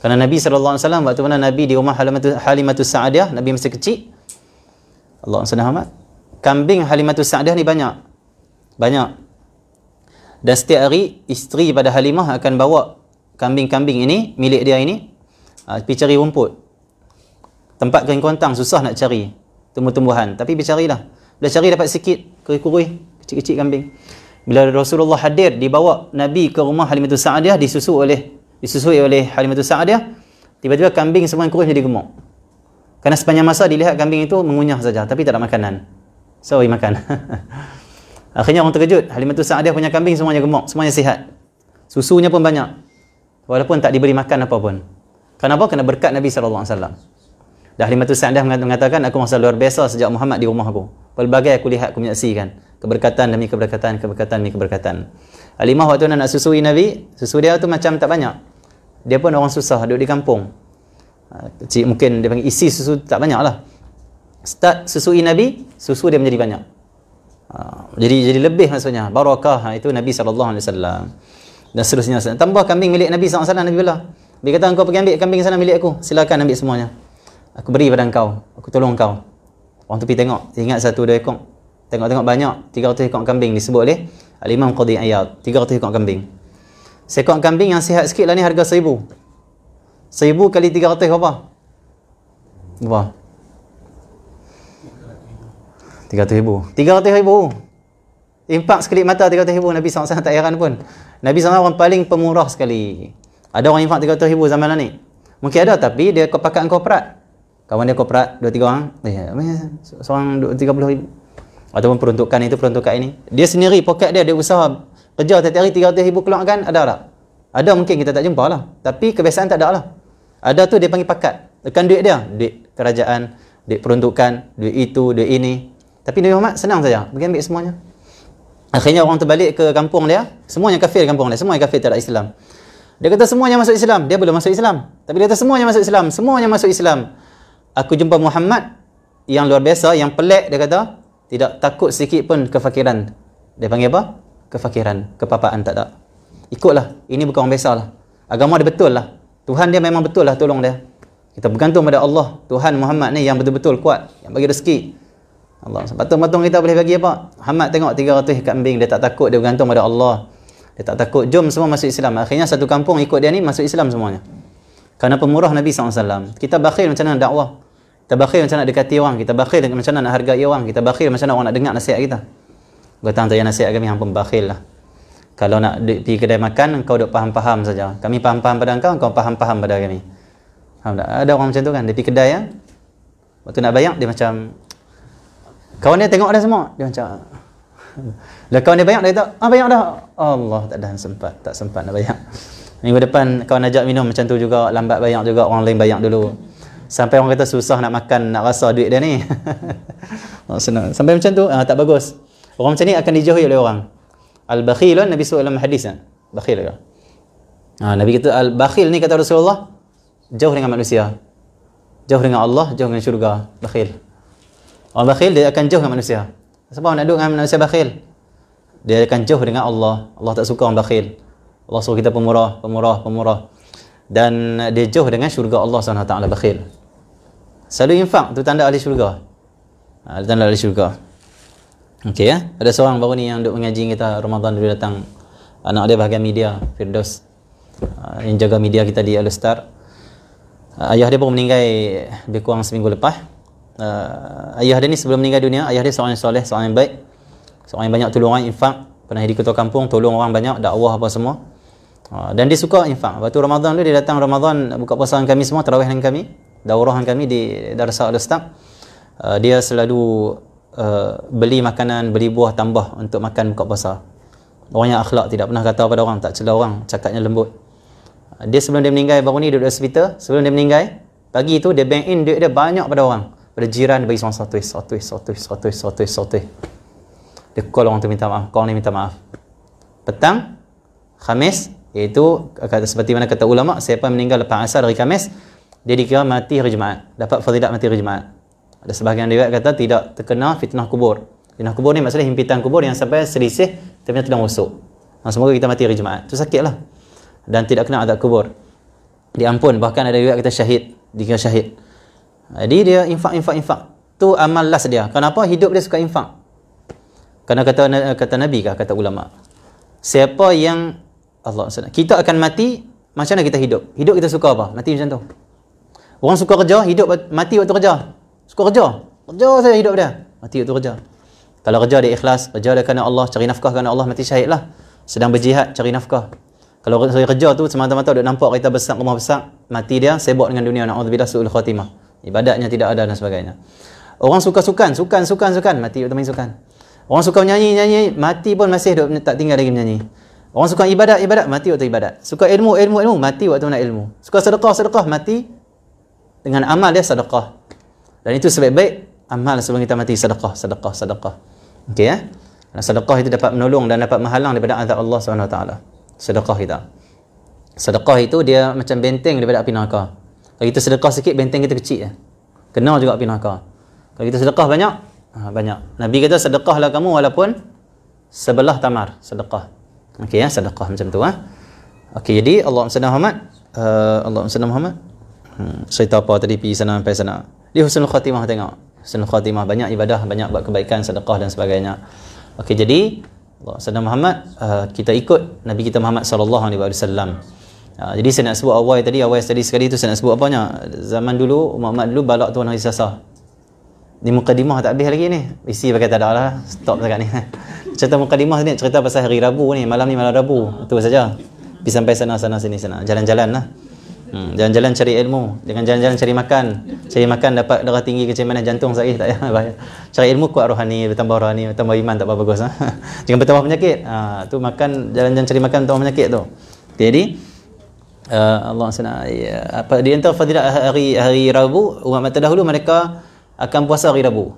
S1: Kerana Nabi SAW waktu mana Nabi di rumah Halimatus Sa'adiyah, Nabi masih kecil, Allah SWT, kambing Halimatus Sa'adiyah ni banyak. Dan setiap hari isteri pada Halimah akan bawa kambing-kambing ini milik dia ini pergi cari rumput. Tempat kering kontang susah nak cari, tumbuh-tumbuhan, tapi bercarilah. Bila cari dapat sikit, kurui-kurui, kecil-kecil kambing. Bila Rasulullah hadir, dibawa Nabi ke rumah Halimatus Sa'adiyah, disusui oleh Halimatus Sa'adiyah, tiba-tiba kambing semua yang kurus jadi gemuk. Kerana sepanjang masa dilihat kambing itu mengunyah saja, tapi tak ada makanan. So, makan. Akhirnya orang terkejut, Halimatus Sa'adiyah punya kambing semuanya gemuk, semuanya sihat. Susunya pun banyak. Walaupun tak diberi makan apa pun. Kenapa? Kerana berkat Nabi SAW. Dan Halimatus Sa'adiyah mengatakan, aku merasa luar biasa sejak Muhammad di rumah aku. Pelbagai aku lihat, aku menyaksikan. Keberkatan demi keberkatan, keberkatan demi keberkatan. Halimah waktu nak susui Nabi, susu dia tu macam tak banyak. Dia pun orang susah, duduk di kampung. Kecil, mungkin dia panggil isi susu tak banyak lah. Start susui Nabi, susu dia menjadi banyak. Jadi lebih maksudnya. Barakah, itu Nabi SAW. Dan seterusnya. Tambah kambing milik Nabi SAW, Nabi bilang. Dia kata, engkau pergi ambil kambing sana milik aku. Silakan ambil semuanya. Aku beri pada engkau. Aku tolong engkau. Orang tu pergi tengok. Ingat 1-2 ekor. Tengok-tengok banyak. 300 ekor kambing disebut oleh Al-Imam Qadhi Iyad. 300 ekor kambing. Seekor kambing yang sihat sikit lah ni harga 1,000. 1,000 kali 300 apa? Berapa? 300,000. 300,000. Impak sekali mata 300,000. Nabi SAW tak heran pun. Nabi SAW orang paling pemurah sekali. Ada orang impak 300,000 zaman lah ni. Mungkin ada, tapi dia pakat korporat. Kawan dia korporat, 2-3 orang. Seorang 30,000. Ataupun peruntukan itu, peruntukan ini. Dia sendiri, poket dia usaha kerja tiap hari 300,000 keluarkan, ada tak? Ada mungkin kita tak jumpa lah. Tapi kebiasaan tak ada lah. Ada tu dia panggil pakat. Tekan duit dia. Duit kerajaan, duit peruntukan, duit itu, duit ini. Tapi Nabi Muhammad senang saja. Pergi ambil semuanya. Akhirnya orang tu balik ke kampung dia. Semuanya kafir kampung dia. Semuanya kafir, tak ada Islam. Dia kata semuanya masuk Islam. Dia belum masuk Islam. Tapi dia kata semuanya masuk Islam. Semuanya masuk Islam. Aku jumpa Muhammad yang luar biasa, yang pelik, dia kata. Tidak takut sedikit pun kefakiran. Dia panggil apa? Kefakiran. Kepapaan tak ada. Ikutlah. Ini bukan orang biasa lah. Agama dia betul lah. Tuhan dia memang betul lah tolong dia. Kita bergantung pada Allah. Tuhan Muhammad ni yang betul-betul kuat. Yang bagi rezeki. Allah. Patung-patung kita boleh bagi apa? Muhammad tengok 300 kambing. Dia tak takut. Dia bergantung pada Allah. Dia tak takut. Jom semua masuk Islam. Akhirnya satu kampung ikut dia ni masuk Islam semuanya. Kerana pemurah Nabi SAW. Kita bakhil macam mana dakwah. Kita bakhil macam nak dekati orang. Kita bakhil macam mana nak hargai orang. Kita bakhil macam mana orang nak dengar nasihat kita. Datang tu yang nasihat kami hang pun bakhil lah. Kalau nak pergi kedai makan, engkau duk faham-faham saja. Kami faham-faham pada engkau, engkau faham-faham pada kami. Faham tak? Ada orang macam tu kan. Dia pergi kedai ya. Waktu nak bayar dia macam kawan dia tengok dah semua. Dia macam lah kawan dia bayar dia kata, bayar dah. Allah tak dah sempat, tak sempat nak bayar. Minggu depan kawan ajak minum macam tu juga, lambat bayar juga, orang lain bayar dulu. Sampai orang kata susah nak makan, nak rasa duit dia ni. Senang. Sampai macam tu, tak bagus. Orang macam ni akan dijauhi oleh orang. Al-bakhilun, Nabi SAW dalam hadis. Bakhil ke? Nabi kata, al-bakhil ni kata Rasulullah, jauh dengan manusia. Jauh dengan Allah, jauh dengan syurga. Bakhil. Orang bakhil, dia akan jauh dengan manusia. Sebab nak duduk dengan manusia bakhil? Dia akan jauh dengan Allah. Allah tak suka orang bakhil. Allah suruh kita pemurah, pemurah, pemurah. Dan dia jauh dengan syurga Allah SWT bakhil. Selalu infak, tu tanda ahli syurga. Tanda ahli syurga. Okey ya. Ada seorang baru ni yang duk mengaji kita Ramadan dulu datang. Anak dia bahagian media, Firdaus. Yang jaga media kita di Al-Star. Ayah dia baru meninggal lebih kurang seminggu lepas. Ayah dia ni sebelum meninggal dunia, ayah dia seorang yang soleh, seorang yang baik. Seorang yang banyak tolong orang, infak. Pernah jadi ketua kampung, tolong orang banyak, dakwah apa semua. Dan dia suka infak. Waktu Ramadan tu dia datang Ramadan buka puasa dengan kami semua, tarawih dengan kami, daurah dengan kami di Darsa Al-Star. Dia selalu beli makanan, beli buah tambah untuk makan buka puasa. Orang yang akhlak, tidak pernah kata pada orang, tak cela orang, cakapnya lembut. Dia sebelum dia meninggal, baru ni duduk di hospital. Sebelum dia meninggal, pagi tu dia bank in duit dia banyak pada orang, pada jiran. Dia bagi seorang 100. Dia call orang tu minta maaf, kau ni minta maaf. Petang Khamis, iaitu seperti mana kata ulama, siapa meninggal lepas asar hari Khamis, dia dikira mati hari Jumaat, dapat fadilat mati hari Jumaat. Ada sebahagian riwayat kata tidak terkena fitnah kubur. Zina kubur ni maksudnya himpitan kubur yang sampai selisih tapi tidak masuk. Semoga kita mati hari Jumaat. Itu sakit lah. Dan tidak kena azab kubur. Diampun. Bahkan ada juga kita syahid. Dikira syahid. Jadi dia infak. Tu amal last dia. Kenapa? Hidup dia suka infak. Kerana kata Nabi kah, kata ulama. Siapa yang Allah SWT, kita akan mati, macam mana kita hidup? Hidup kita suka apa? Mati macam tu. Orang suka kerja, hidup mati waktu kerja. Suka kerja. Kerja saja hidup dia. Mati waktu kerja. Kalau kerja dia ikhlas, kerja dia kerana Allah, cari nafkah kerana Allah, mati syahid lah. Sedang berjihad, cari nafkah. Kalau kerja tu semata-mata duk nampak kereta besar, rumah besar, mati dia sibuk dengan dunia, na'udzubillah su'ul khatimah. Ibadatnya tidak ada dan sebagainya. Orang suka sukan, mati waktu main sukan. Orang suka menyanyi, mati pun masih tak tinggal lagi menyanyi. Orang suka ibadat, mati waktu ibadat. Suka ilmu, mati waktu nak ilmu. Suka sedekah, mati dengan amal dia sedekah. Dan itu sebaik-baik amal sebelum kita mati, sedekah. Okey ya? Kerana sedekah itu dapat menolong dan dapat menghalang daripada azab Allah SWT. Sedekah kita. Sedekah itu dia macam benteng daripada api neraka. Kalau kita sedekah sikit, benteng kita kecil je. Kena juga api neraka. Kalau kita sedekah banyak, banyak. Nabi kata sedekahlah kamu walaupun sebelah tamar, sedekah. Okey ya, sedekah macam tu Okey, jadi Allahumma salli Muhammad. Cerita apa tadi pergi sana sampai sana. Dia husnul khatimah, tengok. Husnul khatimah, banyak ibadah, banyak buat kebaikan, sedekah dan sebagainya. Okey, jadi Allahumma salli Muhammad, kita ikut Nabi kita Muhammad sallallahu alaihi wasallam. Jadi saya nak sebut awal tadi sekali tu saya nak sebut apanya. Zaman dulu Muhammad dulu balak tuan hari Selasa. Ni mukadimah tak habis lagi ni. Isi pakai tak ada lah. Stop dekat ni. Cerita mukadimah ni cerita pasal hari Rabu ni, malam Rabu. Itu saja. Pergi sampai sana sini. Jalan-jalan lah. Jalan-jalan cari ilmu. Jangan jalan-jalan cari makan. Cari makan dapat darah tinggi ke mana jantung sakit tak payah. Bahaya. Cari ilmu kuat rohani, bertambah iman tak apa bagus. Jangan bertambah penyakit. Tu makan, jalan-jalan cari makan bertambah penyakit tu. Jadi Allah SWT, apa di antara fadilat hari Rabu, umat terdahulu mereka akan puasa hari Rabu.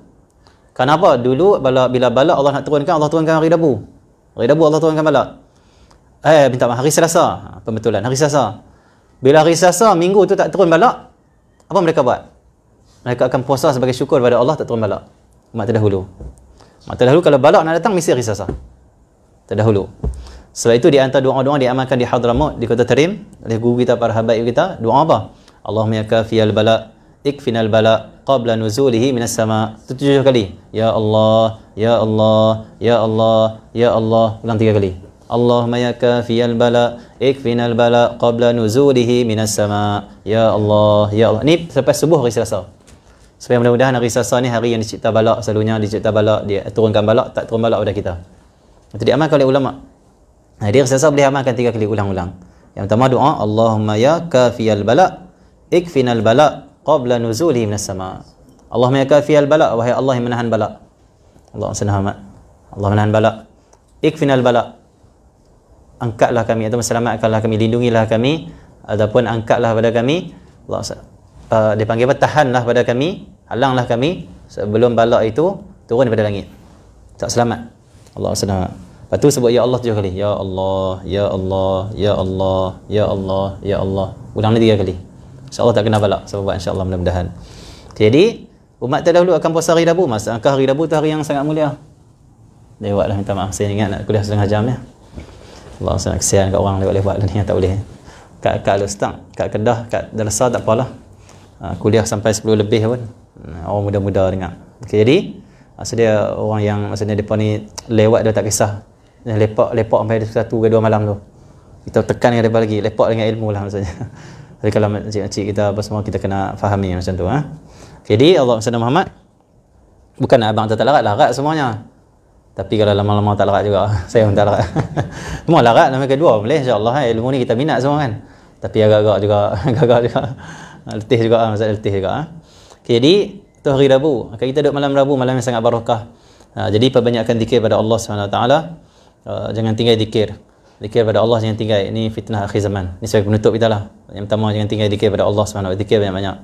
S1: Kenapa? Dulu bila bala Allah nak turunkan, Allah turunkan hari Rabu. Hari Rabu Allah turunkan bala. Hari Selasa. Pembetulan, hari Selasa. Bila hari Selasa, minggu tu tak turun bala, apa mereka buat? Mereka akan puasa sebagai syukur pada Allah tak turun bala. Umat terdahulu. Umat terdahulu kalau bala nak datang, mesti hari Selasa. Terdahulu. Sebab itu di antara doa-doa diamalkan di Hadramaut, di Kota Tarim, oleh guru kita, para habaib kita, doa apa? Allahumma ya kafiyal bala, ikfinal bala, qabla nuzulihi minas sama. Itu 7 kali. Ya Allah, Ya Allah, Ya Allah, Ya Allah. Ulang 3 kali. Allahumma ya kafiyal bala, ikfinal bala, qabla nuzulihi minas sama. Ya Allah, Ya Allah. Ni sampai subuh hari Selasa. Supaya mudah-mudahan hari Selasa ni hari yang dicipta balak, selalunya dicipta balak, dia turunkan balak, tak turun balak pada kita. Itu diamalkan oleh ulama. Dia Selasa boleh amalkan 3 kali ulang-ulang. Yang pertama doa, Allahumma ya kafiyal bala, ikfinal bala, qabla nuzulihi minas sama. Allahumma ya kafiyal bala, wahai Allah yang menahan bala. Allahumma salli Muhammad. Allah menahan bala. Ikfinal bala, angkatlah kami atau selamatkanlah kami, lindungilah kami ataupun angkatlah pada kami. Allah dia panggil apa? Tahanlah pada kami, halanglah kami sebelum bala itu turun daripada langit. Tak selamat. Allah selamat. Lepas tu sebut ya Allah 7 kali. Ya Allah, Ya Allah, Ya Allah, Ya Allah, Ya Allah. Ulang ni 3 kali. InsyaAllah tak kena balak. Sebab insyaAllah mudah-mudahan. Jadi umat terdahulu akan puasa hari Rabu. Masalah hari Rabu tu hari yang sangat mulia. Lewatlah, minta maaf. Saya ingat nak kuliah setengah jam ya. Allah sangat kesian kat orang lewat-lewat ni yang tak boleh. Kat Alustang, kat Kedah, kat Darsa tak apalah. Kuliah sampai 10 lebih pun. Orang muda-muda dengar. Okay, jadi maksudnya orang yang maksudnya depa ni lewat dia tak kisah. Lepak sampai 1 ke 2 malam tu. Kita tekan dengan depa lagi, lepak dengan ilmu lah maksudnya. Jadi kalau makcik-makcik kita apa semua kita kena fahami macam tu Jadi Allah SWT Muhammad bukan abang tak larat semuanya. Tapi kalau lama-lama tak larat juga, saya pun tak larat. Semua larat nama kedua boleh insya-Allah ilmu ni kita minat semua kan. Tapi agak-agak juga letih juga masalah letih juga Jadi tu hari Rabu. Kita duduk malam Rabu, malam yang sangat barakah. Jadi perbanyakkan zikir pada Allah SWT. Jangan tinggal zikir pada Allah, jangan tinggal. Ini fitnah akhir zaman. Ini sebagai penutup kita lah. Yang pertama, jangan tinggal zikir pada Allah SWT. Zikir banyak-banyak.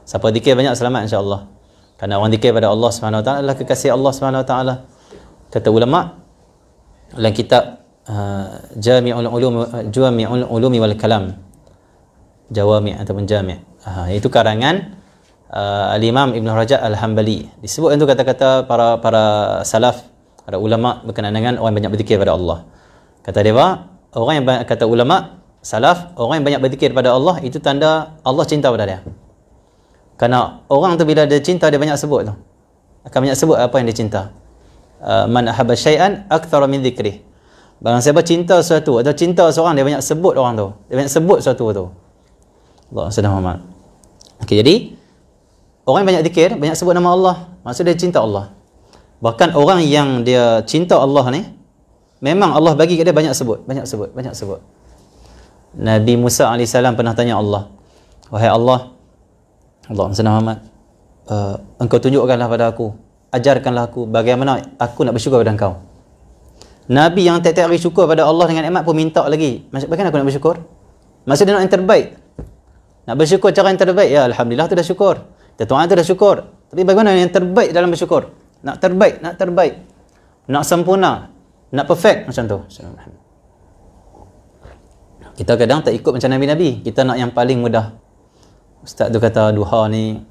S1: Siapa zikir banyak, selamat insya-Allah. Kerana orang zikir pada Allah SWT adalah kekasih Allah SWT. Kata ulama dalam kitab Jami'ul Ulumi wal Kalam, Jawami' ataupun Jami', iaitu karangan Al-Imam Ibn Rajab Al-Hambali. Disebut itu kata-kata para salaf, para ulama berkenaan dengan orang yang banyak berzikir pada Allah. Kata dia, orang yang kata ulama salaf, orang yang banyak berzikir pada Allah itu tanda Allah cinta pada dia. Kerana orang tu bila dia cinta, dia banyak sebut tu. Akan banyak sebut apa yang dia cinta. Man ahabba syai'an akthara min dhikrih. Barang siapa cinta sesuatu atau cinta seorang, dia banyak sebut orang tu. Dia banyak sebut sesuatu tu. Allah sedang Muhammad. Okey, jadi orang yang banyak zikir, banyak sebut nama Allah, maksud dia cinta Allah. Bahkan orang yang dia cinta Allah ni, memang Allah bagi kat dia banyak sebut, banyak sebut, banyak sebut. Nabi Musa AS pernah tanya Allah, wahai Allah, Allah sedang Muhammad, engkau tunjukkanlah pada aku, ajarkanlah aku bagaimana aku nak bersyukur pada engkau. Nabi yang tiap-tiap hari syukur pada Allah dengan nikmat pun minta lagi, bagaimana aku nak bersyukur? Maksud dia nak yang terbaik, nak bersyukur cara yang terbaik. Ya Alhamdulillah tu dah syukur, Tuhan tu dah syukur, tapi bagaimana yang terbaik dalam bersyukur? Nak terbaik, nak terbaik, nak sempurna, nak perfect macam tu. Kita kadang tak ikut macam Nabi-Nabi, kita nak yang paling mudah. Ustaz tu kata duha ni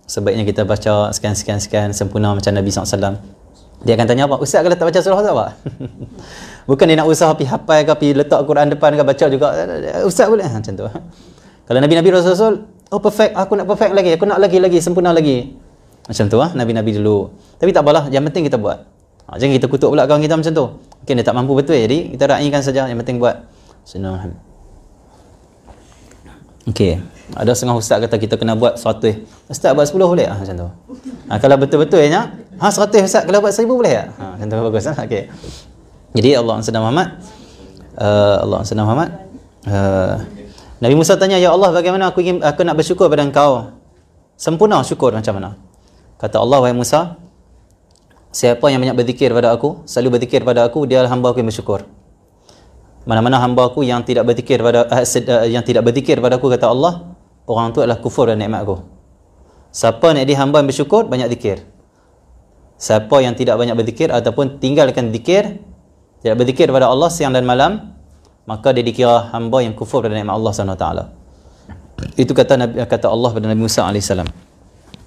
S1: sebaiknya kita baca sekian sempurna macam Nabi SAW. Dia akan tanya apa? Ustaz kalau tak baca surah tu apa? Bukan dia nak usaha pergi hafal ke, pergi letak Quran depan ke, baca juga. Ustaz boleh macam tu. Kalau Nabi-Nabi Rasul, oh perfect, aku nak perfect lagi, aku nak lagi sempurna lagi. Macam tu Nabi-Nabi dulu. Tapi tak apalah, yang penting kita buat. Jangan kita kutuk pula kawan kita macam tu. Mungkin dia tak mampu betul, jadi kita raikan saja, yang penting buat. Okey, ada setengah ustaz kata kita kena buat 100. Ustaz buat 10 boleh? Macam tu. Kalau betul-betulnya 100 ustaz, kalau buat 1000 boleh tak? Macam tu bagus. Okey. Jadi Allah sedang Muhammad, Nabi Musa tanya, ya Allah, bagaimana aku nak bersyukur pada engkau? Sempurna syukur macam mana? Kata Allah, wahai Musa, siapa yang banyak berzikir pada aku, selalu berzikir pada aku, dia adalah hamba aku yang bersyukur. Mana-mana hamba aku yang tidak berzikir pada aku, kata Allah, orang tu adalah kufur dan nikmat aku. Siapa nak jadi hamba yang bersyukur, banyak zikir. Siapa yang tidak banyak berzikir ataupun tinggalkan zikir, tidak berzikir pada Allah siang dan malam, maka dia dikira hamba yang kufur dan nikmat Allah SWT. Itu kata Allah pada Nabi Musa AS.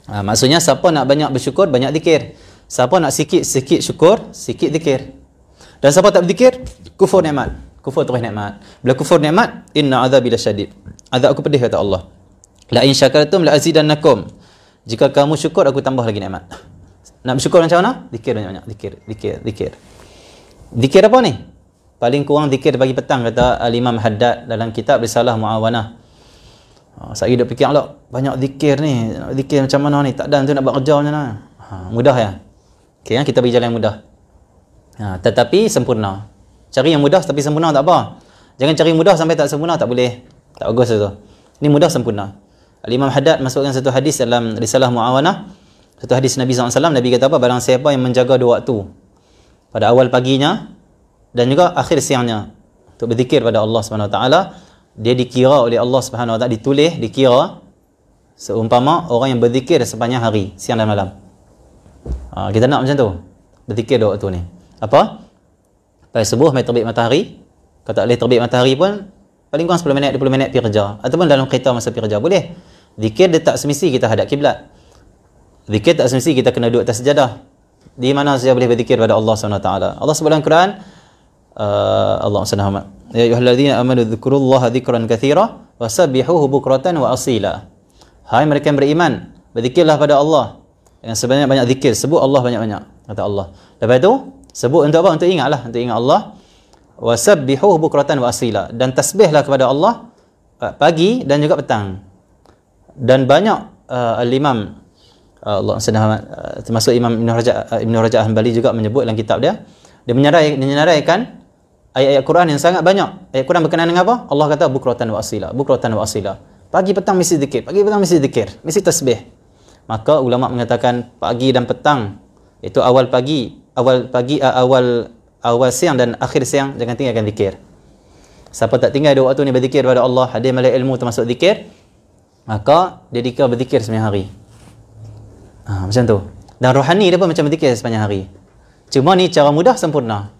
S1: Maksudnya siapa nak banyak bersyukur, banyak zikir. Siapa nak sikit syukur, sikit zikir. Dan siapa tak berzikir, kufur nikmat. Kufur terus nikmat. Bila kufur nikmat, inna azabi lasyadid. Azab aku pedih, kata Allah. La in syakartum la azidannakum. Jika kamu syukur, aku tambah lagi nikmat. Nak bersyukur macam mana? Zikir banyak-banyak. Zikir. Zikir apa ni? Paling kurang zikir pagi petang, kata Al-Imam Haddad dalam kitab Risalah Muawanah. Saya duk fikir lah, banyak zikir ni. Zikir macam mana ni? Tak ada tu nak buat kerja macam mana? Mudah ya? Okay, kita bagi jalan yang mudah. Tetapi sempurna. Cari yang mudah tapi sempurna tak apa. Jangan cari mudah sampai tak sempurna, tak boleh. Tak bagus itu. Ini mudah sempurna. Al-Imam Haddad masukkan satu hadis dalam Risalah Muawanah. Satu hadis Nabi SAW, Nabi kata apa? Barang siapa yang menjaga 2 waktu. Pada awal paginya dan juga akhir siangnya. Untuk berzikir pada Allah SWT. Dia dikira oleh Allah SWT, dikira seumpama orang yang berzikir sepanjang hari, siang dan malam. Kita nak macam tu. Berzikir 2 waktu ni. Apa? Pada subuh mai terbit matahari, kalau tak boleh terbit matahari pun paling kurang 10 minit 20 minit pergi kerja, ataupun dalam kereta masa pergi kerja boleh. Zikir dia tak semesti kita hadap kiblat. Zikir tak semesti kita kena duduk atas sejadah. Di mana saja boleh berzikir pada Allah SWT. Allah sebut dalam Quran, Allah SWT, ya ayyuhallazina amanu dzkurullaha dzikran katsira wasabbihuhu bukratan wa asila. Hai mereka yang beriman, berzikirlah pada Allah dengan sebanyak-banyak zikir, sebut Allah banyak-banyak, kata Allah. Lepas tu sebut untuk apa? Untuk ingatlah, untuk ingat Allah. Wasabbihuhu bukratan wa asila, dan tasbihlah kepada Allah pagi dan juga petang. Dan banyak al-Imam Allah sedang termasuk Imam Ibn Rajab Hanbali juga menyebut dalam kitab dia, dia menyenaraikan ayat-ayat Quran yang sangat banyak. Ayat Quran berkenaan dengan apa? Allah kata bukratan wa asila, bukratan wa asila. Pagi petang mesti zikir, pagi petang mesti zikir, mesti tasbih. Maka ulama mengatakan pagi dan petang, itu awal siang dan akhir siang, jangan tinggalkan zikir. Siapa tak tinggal 2 waktu ni berzikir kepada Allah, hadir malai ilmu termasuk zikir, maka dia dikira berzikir sepanjang hari. Macam tu. Dan rohani dia pun macam berzikir sepanjang hari. Cuma ni cara mudah sempurna.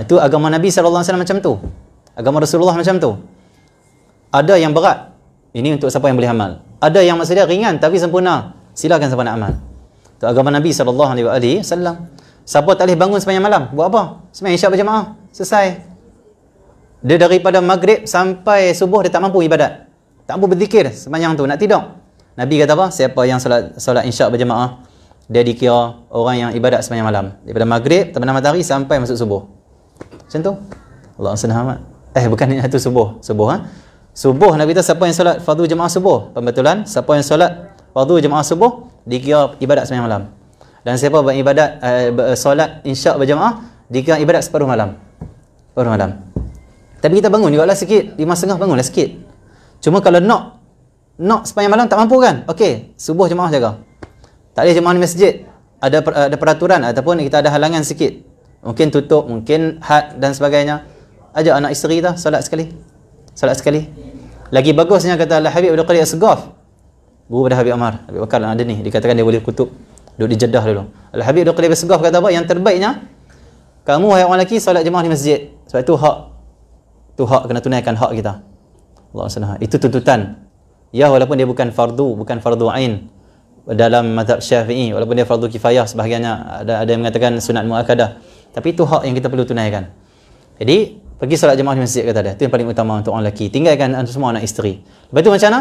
S1: Itu agama Nabi SAW macam tu. Agama Rasulullah macam tu. Ada yang berat. Ini untuk siapa yang boleh amal. Ada yang maksud dia ringan tapi sempurna. Silakan siapa nak amal. Itu agama Nabi SAW. Siapa tak boleh bangun sembahyang malam, buat apa? Sembahyang isyak berjamaah. Selesai. Dia daripada maghrib sampai subuh dia tak mampu ibadat. Tak mampu berzikir sembahyang tu, nak tidur. Nabi kata apa? Siapa yang solat isyak berjamaah, dia dikira orang yang ibadat sembahyang malam. Daripada maghrib, terbenam matahari sampai masuk subuh. Macam tu. Allah senang. Bukan itu subuh. Subuh Nabi kata siapa yang solat fardu jemaah subuh, pembetulan, siapa yang solat fardu jemaah subuh dikira ibadat sembahyang malam. Dan siapa beribadat solat isyak berjemaah dikira ibadat separuh malam. Separuh malam. Tapi kita bangun jugalah sikit, 5.30 bangunlah sikit. Cuma kalau nak sembahyang malam tak mampu kan? Okey, subuh jemaah jaga. Tak boleh jemaah di masjid. Ada peraturan ataupun kita ada halangan sikit. Mungkin tutup, mungkin had dan sebagainya. Ajak anak isteri tu solat sekali. Solat sekali. Lagi bagusnya kata Al-Habib Abdul Qadir As-Saghaf. Guru pada Habib Amar, Habib Bakar ada ni, dikatakan dia boleh kutub. Duduk di Jeddah dulu. Al-Habib Abdul Qadir As-Saghaf kata apa? Yang terbaiknya kamu wahai orang lelaki solat jemaah di masjid. Sebab itu hak kena tunaikan hak kita. Allah SWT. Itu tuntutan. Ya, walaupun dia bukan fardu ain dalam mazhab Syafi'i, walaupun dia fardu kifayah sebahagiannya, ada yang mengatakan sunat muakkadah. Tapi itu hak yang kita perlu tunaikan. Jadi, pergi solat jemaah di masjid kata dia. Itu yang paling utama untuk orang lelaki. Tinggalkan semua anak isteri. Lepas tu macam mana?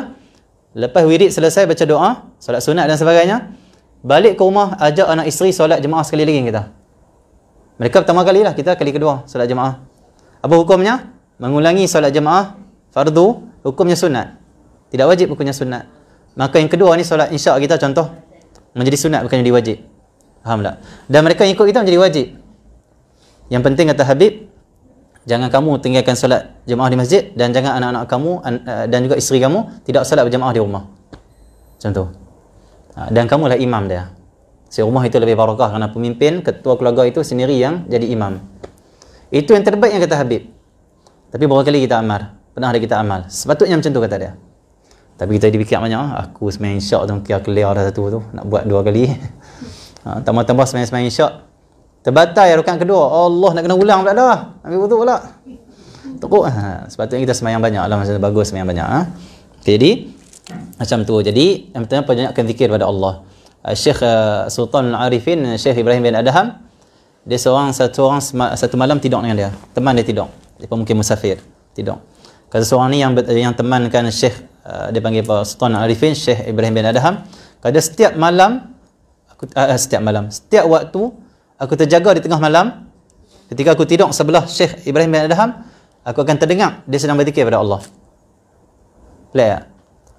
S1: Lepas wirid selesai baca doa, solat sunat dan sebagainya, balik ke rumah ajak anak isteri solat jemaah sekali lagi kita. Mereka pertama kali lah, kita kali kedua solat jemaah. Apa hukumnya? Mengulangi solat jemaah fardu, hukumnya sunat. Tidak wajib, hukumnya sunat. Maka yang kedua ni solat isyak kita contoh menjadi sunat bukan jadi wajib. Faham tak? Dan mereka yang ikut kita menjadi wajib. Yang penting kata Habib, jangan kamu tinggalkan solat jemaah di masjid dan jangan anak-anak kamu dan juga isteri kamu tidak solat berjemaah di rumah. Contoh. Dan kamulah imam dia. Rumah itu lebih barakah kerana pemimpin, ketua keluarga itu sendiri yang jadi imam. Itu yang terbaik yang kata Habib. Tapi berapa kali kita amal? Pernah ada kita amal. Sepatutnya macam tu kata dia. Tapi kita dipikir banyak, aku sembahyang isyak tu kira clear dah satu tu, nak buat 2 kali. Tambah-tambah sembahyang isyak. Terbatal rakaat kedua. Allah nak kena ulang pula dah. Ambil wudu pula. Teruk. Sepatutnya kita sembahyang banyak lah, macam bagus sembahyang banyak. Okay, jadi macam tu. Jadi yang pertama banyakkan zikir pada Allah. Syekh Sultan Al-Arifin, Syekh Ibrahim bin Adham, dia satu malam tidur dengan dia. Teman dia tidur. Dia pun mungkin musafir, tidur. Kata seorang ni yang temankan Syekh, dia panggil apa, Sultan Al-Arifin, Syekh Ibrahim bin Adham. Kata setiap waktu aku terjaga di tengah malam, ketika aku tidur sebelah Syekh Ibrahim bin Adham, aku akan terdengar dia sedang berzikir pada Allah. Pelik tak?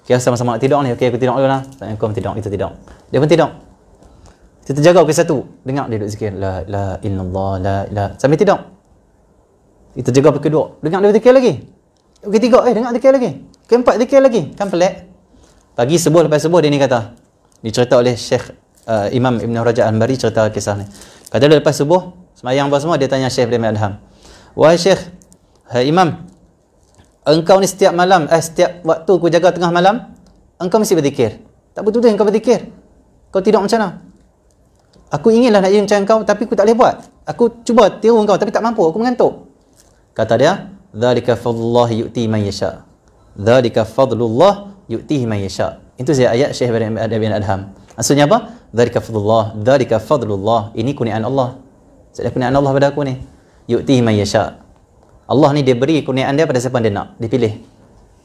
S1: Kira sama-sama nak tidur ni, okey aku tidur dulu lah. Kau tidur, kita tidur. Dia pun tidur. Kita terjaga ke satu, dengar dia duduk zikir la ilaha illallah la ilaha sampai tidur. Kita jaga ke kedua, dengar dia berzikir lagi. Ketiga, dengar zikir lagi. Keempat zikir lagi. Kan pelik. Pagi subuh, lepas subuh dia ni kata, dicerita oleh Syekh Imam Ibn Rajab Al-Hanbali cerita kisah ni. Kata dia lepas subuh, semayang apa semua, dia tanya Syekh Ibrahim Adham, wahai Syekh, hai Imam, engkau ni setiap malam, setiap waktu aku jaga tengah malam, engkau mesti berzikir. Tak betul-betul engkau berzikir. Kau tidur macam mana? Aku inginlah nak jadi macam engkau, tapi aku tak boleh buat. Aku cuba tiru engkau, tapi tak mampu, aku mengantuk. Kata dia, dzalika fadlullah yu'ti man yasha. Dzalika fadlullah yu'tihi man yasha. Itu saja ayat Syekh bin Adham. Maksudnya apa? Dzalika fadlullah. Ini kurniaan Allah. Saya kurniaan Allah pada aku ni. Yu'tihi man yasha. Allah ni dia beri kurniaan dia pada siapa dia nak, dipilih.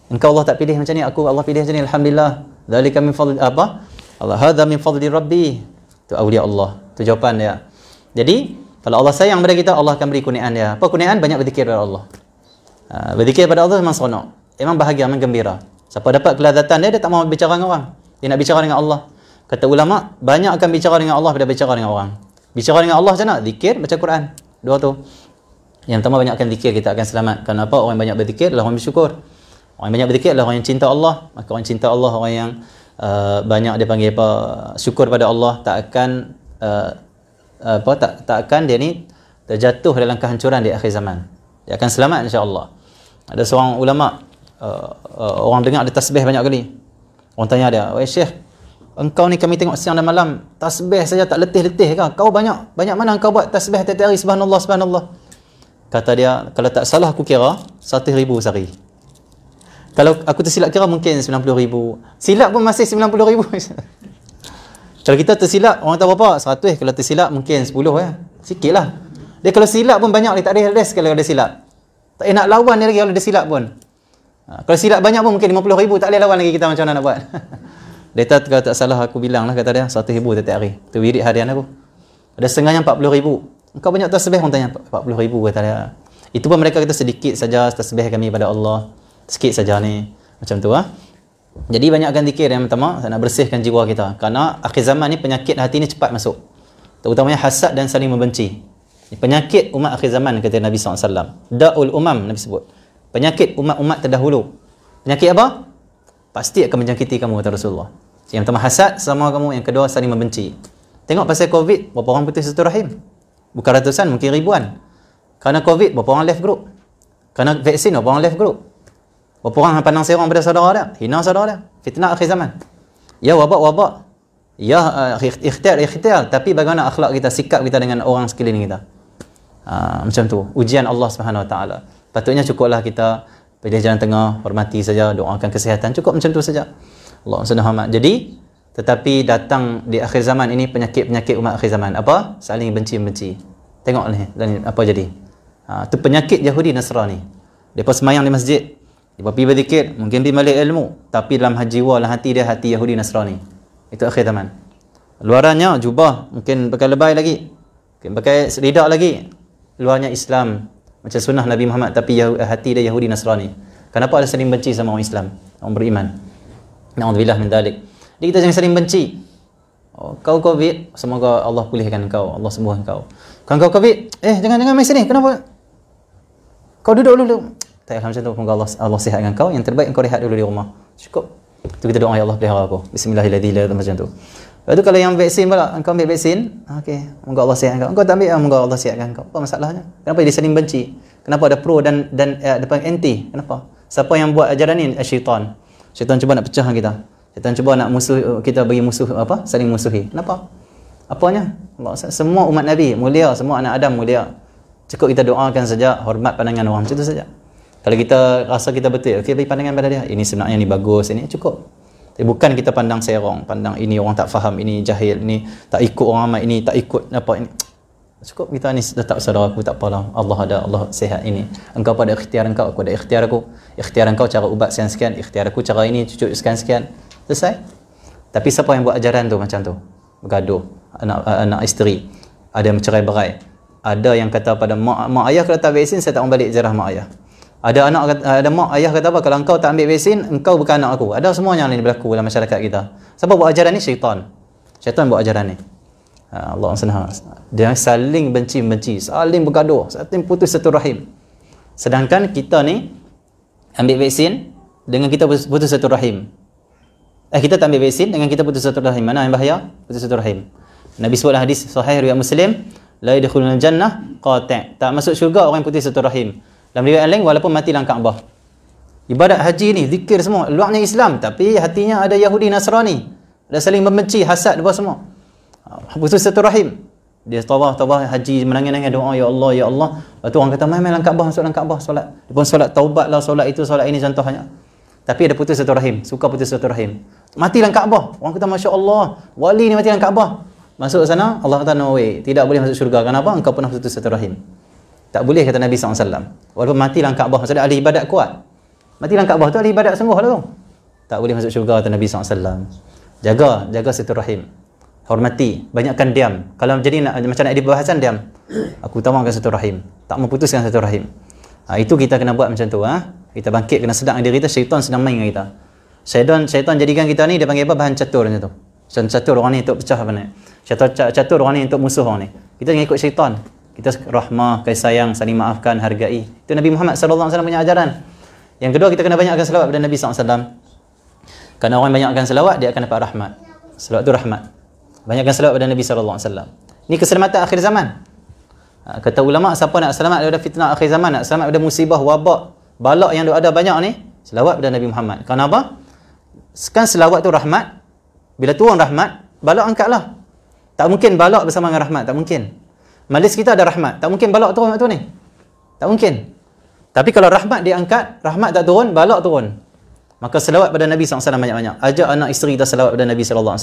S1: Engkau Allah tak pilih macam ni, aku Allah pilih macam ni, alhamdulillah. Dzalika min fadli apa? Allah hadza min fadli rabbi. Itu awliya Allah. Itu jawapan dia. Jadi, kalau Allah sayang pada kita, Allah akan beri kurniaan dia. Apa kurniaan? Banyak berzikir pada Allah. Berzikir pada Allah memang seronok. Memang bahagia, memang gembira. Siapa dapat kelazatan dia, dia tak mahu bicara dengan orang. Dia nak bicara dengan Allah. Kata ulama, banyak akan bicara dengan Allah daripada bicara dengan orang. Bicara dengan Allah macam mana? Zikir, baca Quran. Dua tu. Yang pertama, banyakkan zikir, kita akan selamat. Kenapa? Orang yang banyak berzikir adalah orang bersyukur. Orang yang banyak berzikir adalah orang yang cinta Allah. Maka orang yang cinta Allah, orang yang banyak dia panggil apa, syukur pada Allah, tak akan dia ni terjatuh dalam kehancuran di akhir zaman. Dia akan selamat insya-Allah. Ada seorang ulama, orang dengar dia tasbih banyak kali. Orang tanya dia, "Wahai Syekh, engkau ni kami tengok siang dan malam tasbih saja tak letih-letih ke? Kau banyak mana engkau buat tasbih tiap hari, subhanallah subhanallah." Kata dia, kalau tak salah aku kira 100,000 sehari. Kalau aku tersilap kira mungkin 90,000. Silap pun masih 90,000. Kalau kita tersilap, orang tahu berapa? 100. Kalau tersilap mungkin 10 ya. Sikit lah. Dia kalau silap pun banyak dia, tak ada rest kalau ada silap. Tak nak lawan dia lagi kalau ada silap pun. Kalau silap banyak pun mungkin 50,000, tak boleh lawan lagi kita macam mana nak buat. Data kalau tak salah aku bilang lah kata dia 100,000 setiap hari. Itu wirid harian aku. Ada setengahnya 40,000. Engkau banyak tasbih, orang tanya 40,000 kata dia. Itu pun mereka kata sedikit saja tasbih kami pada Allah. Sikit saja ni. Macam tu ah. Jadi banyakkan zikir yang pertama, nak bersihkan jiwa kita. Karena akhir zaman ni penyakit hati ni cepat masuk. Terutamanya hasad dan saling membenci. Penyakit umat akhir zaman kata Nabi SAW. Da'ul umam Nabi sebut. Penyakit umat-umat terdahulu. Penyakit apa? Pasti akan menjangkiti kamu kata Rasulullah. Yang pertama hasad sama kamu, yang kedua saling membenci. Tengok pasal Covid, berapa orang putus silaturahim? Bukan ratusan, mungkin ribuan. Kerana Covid, berapa orang left group? Kerana vaksin, berapa orang left group? Berapa orang pandang serong pada saudara dia? Hina saudara dia. Fitnah akhir zaman. Ya wabak-wabak. Ya ikhtiar. Tapi bagaimana akhlak kita, sikap kita dengan orang sekeliling kita. Macam tu. Ujian Allah Subhanahu Wa Taala. Patutnya cukuplah kita pilih jalan tengah, hormati saja, doakan kesihatan. Cukup macam tu saja. Allah SWT. Jadi, tetapi datang di akhir zaman ini penyakit-penyakit umat akhir zaman. Apa? Saling benci-benci. Tengok ni, dan apa jadi? Itu penyakit Yahudi Nasrani. Mereka semayang di masjid. Dia pergi berzikir, mungkin pergi balik ilmu, tapi dalam jiwa, dalam hati dia hati Yahudi Nasrani. Itu akhir zaman. Luarannya jubah, mungkin pakai lebay lagi, mungkin pakai lidak lagi. Luarnya Islam, macam sunnah Nabi Muhammad, tapi hati dia Yahudi Nasrani. Kenapa ada saling benci sama orang Islam, orang beriman? Na'udzubillah min dzalik. Jadi kita jangan saling benci. Kau Covid, semoga Allah pulihkan kau, Allah sembuhkan kau. Kalau kau Covid, jangan mai sini. Kenapa? Kau duduk dulu. Tak macam tu, semoga Allah sihatkan kau. Yang terbaik kau rehat dulu di rumah. Cukup. Tu kita doa, ya Allah pelihara aku. Bismillahirrahmanirrahim, macam tu. Lepas tu kalau yang vaksin pula, engkau ambil vaksin, okey, semoga Allah sihatkan kau. Engkau tak ambil, semoga Allah sihatkan kau. Apa masalahnya? Kenapa dia saling benci? Kenapa ada pro dan depan anti? Kenapa? Siapa yang buat ajaran ni? Syaitan. Syaitan cuba nak pecahkan kita. Syaitan cuba nak musuh kita, bagi musuh apa? Saling musuhi. Kenapa? Apanya? Semua umat Nabi mulia, semua anak Adam mulia. Cukup kita doakan saja, hormat pandangan orang, macam tu saja. Kalau kita rasa kita betul, okey, bagi pandangan pada dia. Ini sebenarnya ni bagus, ini cukup. Tapi bukan kita pandang serong, pandang ini orang tak faham, ini jahil, ini tak ikut orang ramai, ini tak ikut apa ini. Cukup kita ni tetap saudara aku, tak apalah. Allah ada, Allah sihat ini. Engkau pada ikhtiar engkau, aku ada ikhtiar aku. Ikhtiar engkau cara ubat sekian-sekian, ikhtiar aku cara ini cucuk sekian-sekian. Selesai. Tapi siapa yang buat ajaran tu macam tu? Bergaduh, anak isteri, ada yang bercerai-berai. Ada yang kata pada mak ayah kalau tak vaksin saya tak mau balik ziarah mak ayah. Ada mak ayah kata apa, kalau engkau tak ambil vaksin engkau bukan anak aku. Ada semuanya yang berlaku dalam masyarakat kita. Siapa buat ajaran ni? Syaitan. Syaitan buat ajaran ni. Allah SWT. Dia saling benci-benci, saling bergaduh, saling putus satu rahim. Sedangkan kita ni ambil vaksin dengan kita putus satu rahim. Kita tak ambil vaksin dengan kita putus satu rahim. Mana yang bahaya? Putus satu rahim. Nabi sebut hadis sahih riwayat Muslim, la yadkhulul jannah qati'. Tak masuk syurga orang yang putus satu rahim. Dalam riwayat lain, walaupun mati dalam Kaabah. Ibadat haji ni, zikir semua, luarnya Islam, tapi hatinya ada Yahudi Nasrani. Ada saling membenci, hasad apa semua. Putus satu rahim. Dia tawaf haji, menangis-nangis doa, ya Allah, ya Allah. Lepas tu orang kata, mai dalam Kaabah, masuk dalam Kaabah solat. Dia pun solat taubat lah, solat itu, solat ini contohnya. Tapi ada putus satu rahim, suka putus satu rahim. Mati dalam Kaabah. Orang kata, Masya Allah, wali ni mati dalam Kaabah. Masuk sana, Allah kata, no way, tidak boleh masuk syurga. Kenapa? Engkau pernah putus satu rahim. Tak boleh kata Nabi SAW. Walaupun mati dalam Kaabah, maksudnya ahli ibadat kuat. Mati dalam Kaabah tu ahli ibadat sungguh lah tu. Tak boleh masuk syurga kata Nabi SAW. Jaga situ rahim. Hormati, banyakkan diam. Kalau jadi macam nak ada perbahasan, diam. Aku utamakan situ rahim. Tak memutuskan situ rahim. Itu kita kena buat macam tu. Kita bangkit, kena sedang diri kita. Syaitan sedang main dengan kita. Syaitan jadikan kita ni, dia panggil apa? Bahan catur macam tu. Catur orang ni untuk pecah apa ni. Syaitan catur orang ni untuk musuh orang ni. Kita jangan ikut syaitan. Kita rahmah, kasih sayang, saling maafkan, hargai. Itu Nabi Muhammad SAW punya ajaran. Yang kedua, kita kena banyakkan selawat pada Nabi SAW. Kerana orang yang banyakkan selawat, dia akan dapat rahmat. Selawat itu rahmat. Banyakkan selawat pada Nabi SAW. Ini keselamatan akhir zaman. Kata ulama, siapa nak selamat daripada fitnah akhir zaman, nak selamat daripada musibah, wabak, balak yang ada banyak ni, selawat pada Nabi Muhammad. Kerana apa? Kan selawat tu rahmat. Bila turun rahmat, balak angkatlah. Tak mungkin balak bersama dengan rahmat, tak mungkin. Majlis kita ada rahmat, tak mungkin balak turun waktu ni. Tak mungkin. Tapi kalau rahmat diangkat, rahmat tak turun, balak turun. Maka selawat pada Nabi SAW banyak-banyak. Ajak anak isteri kita selawat pada Nabi SAW.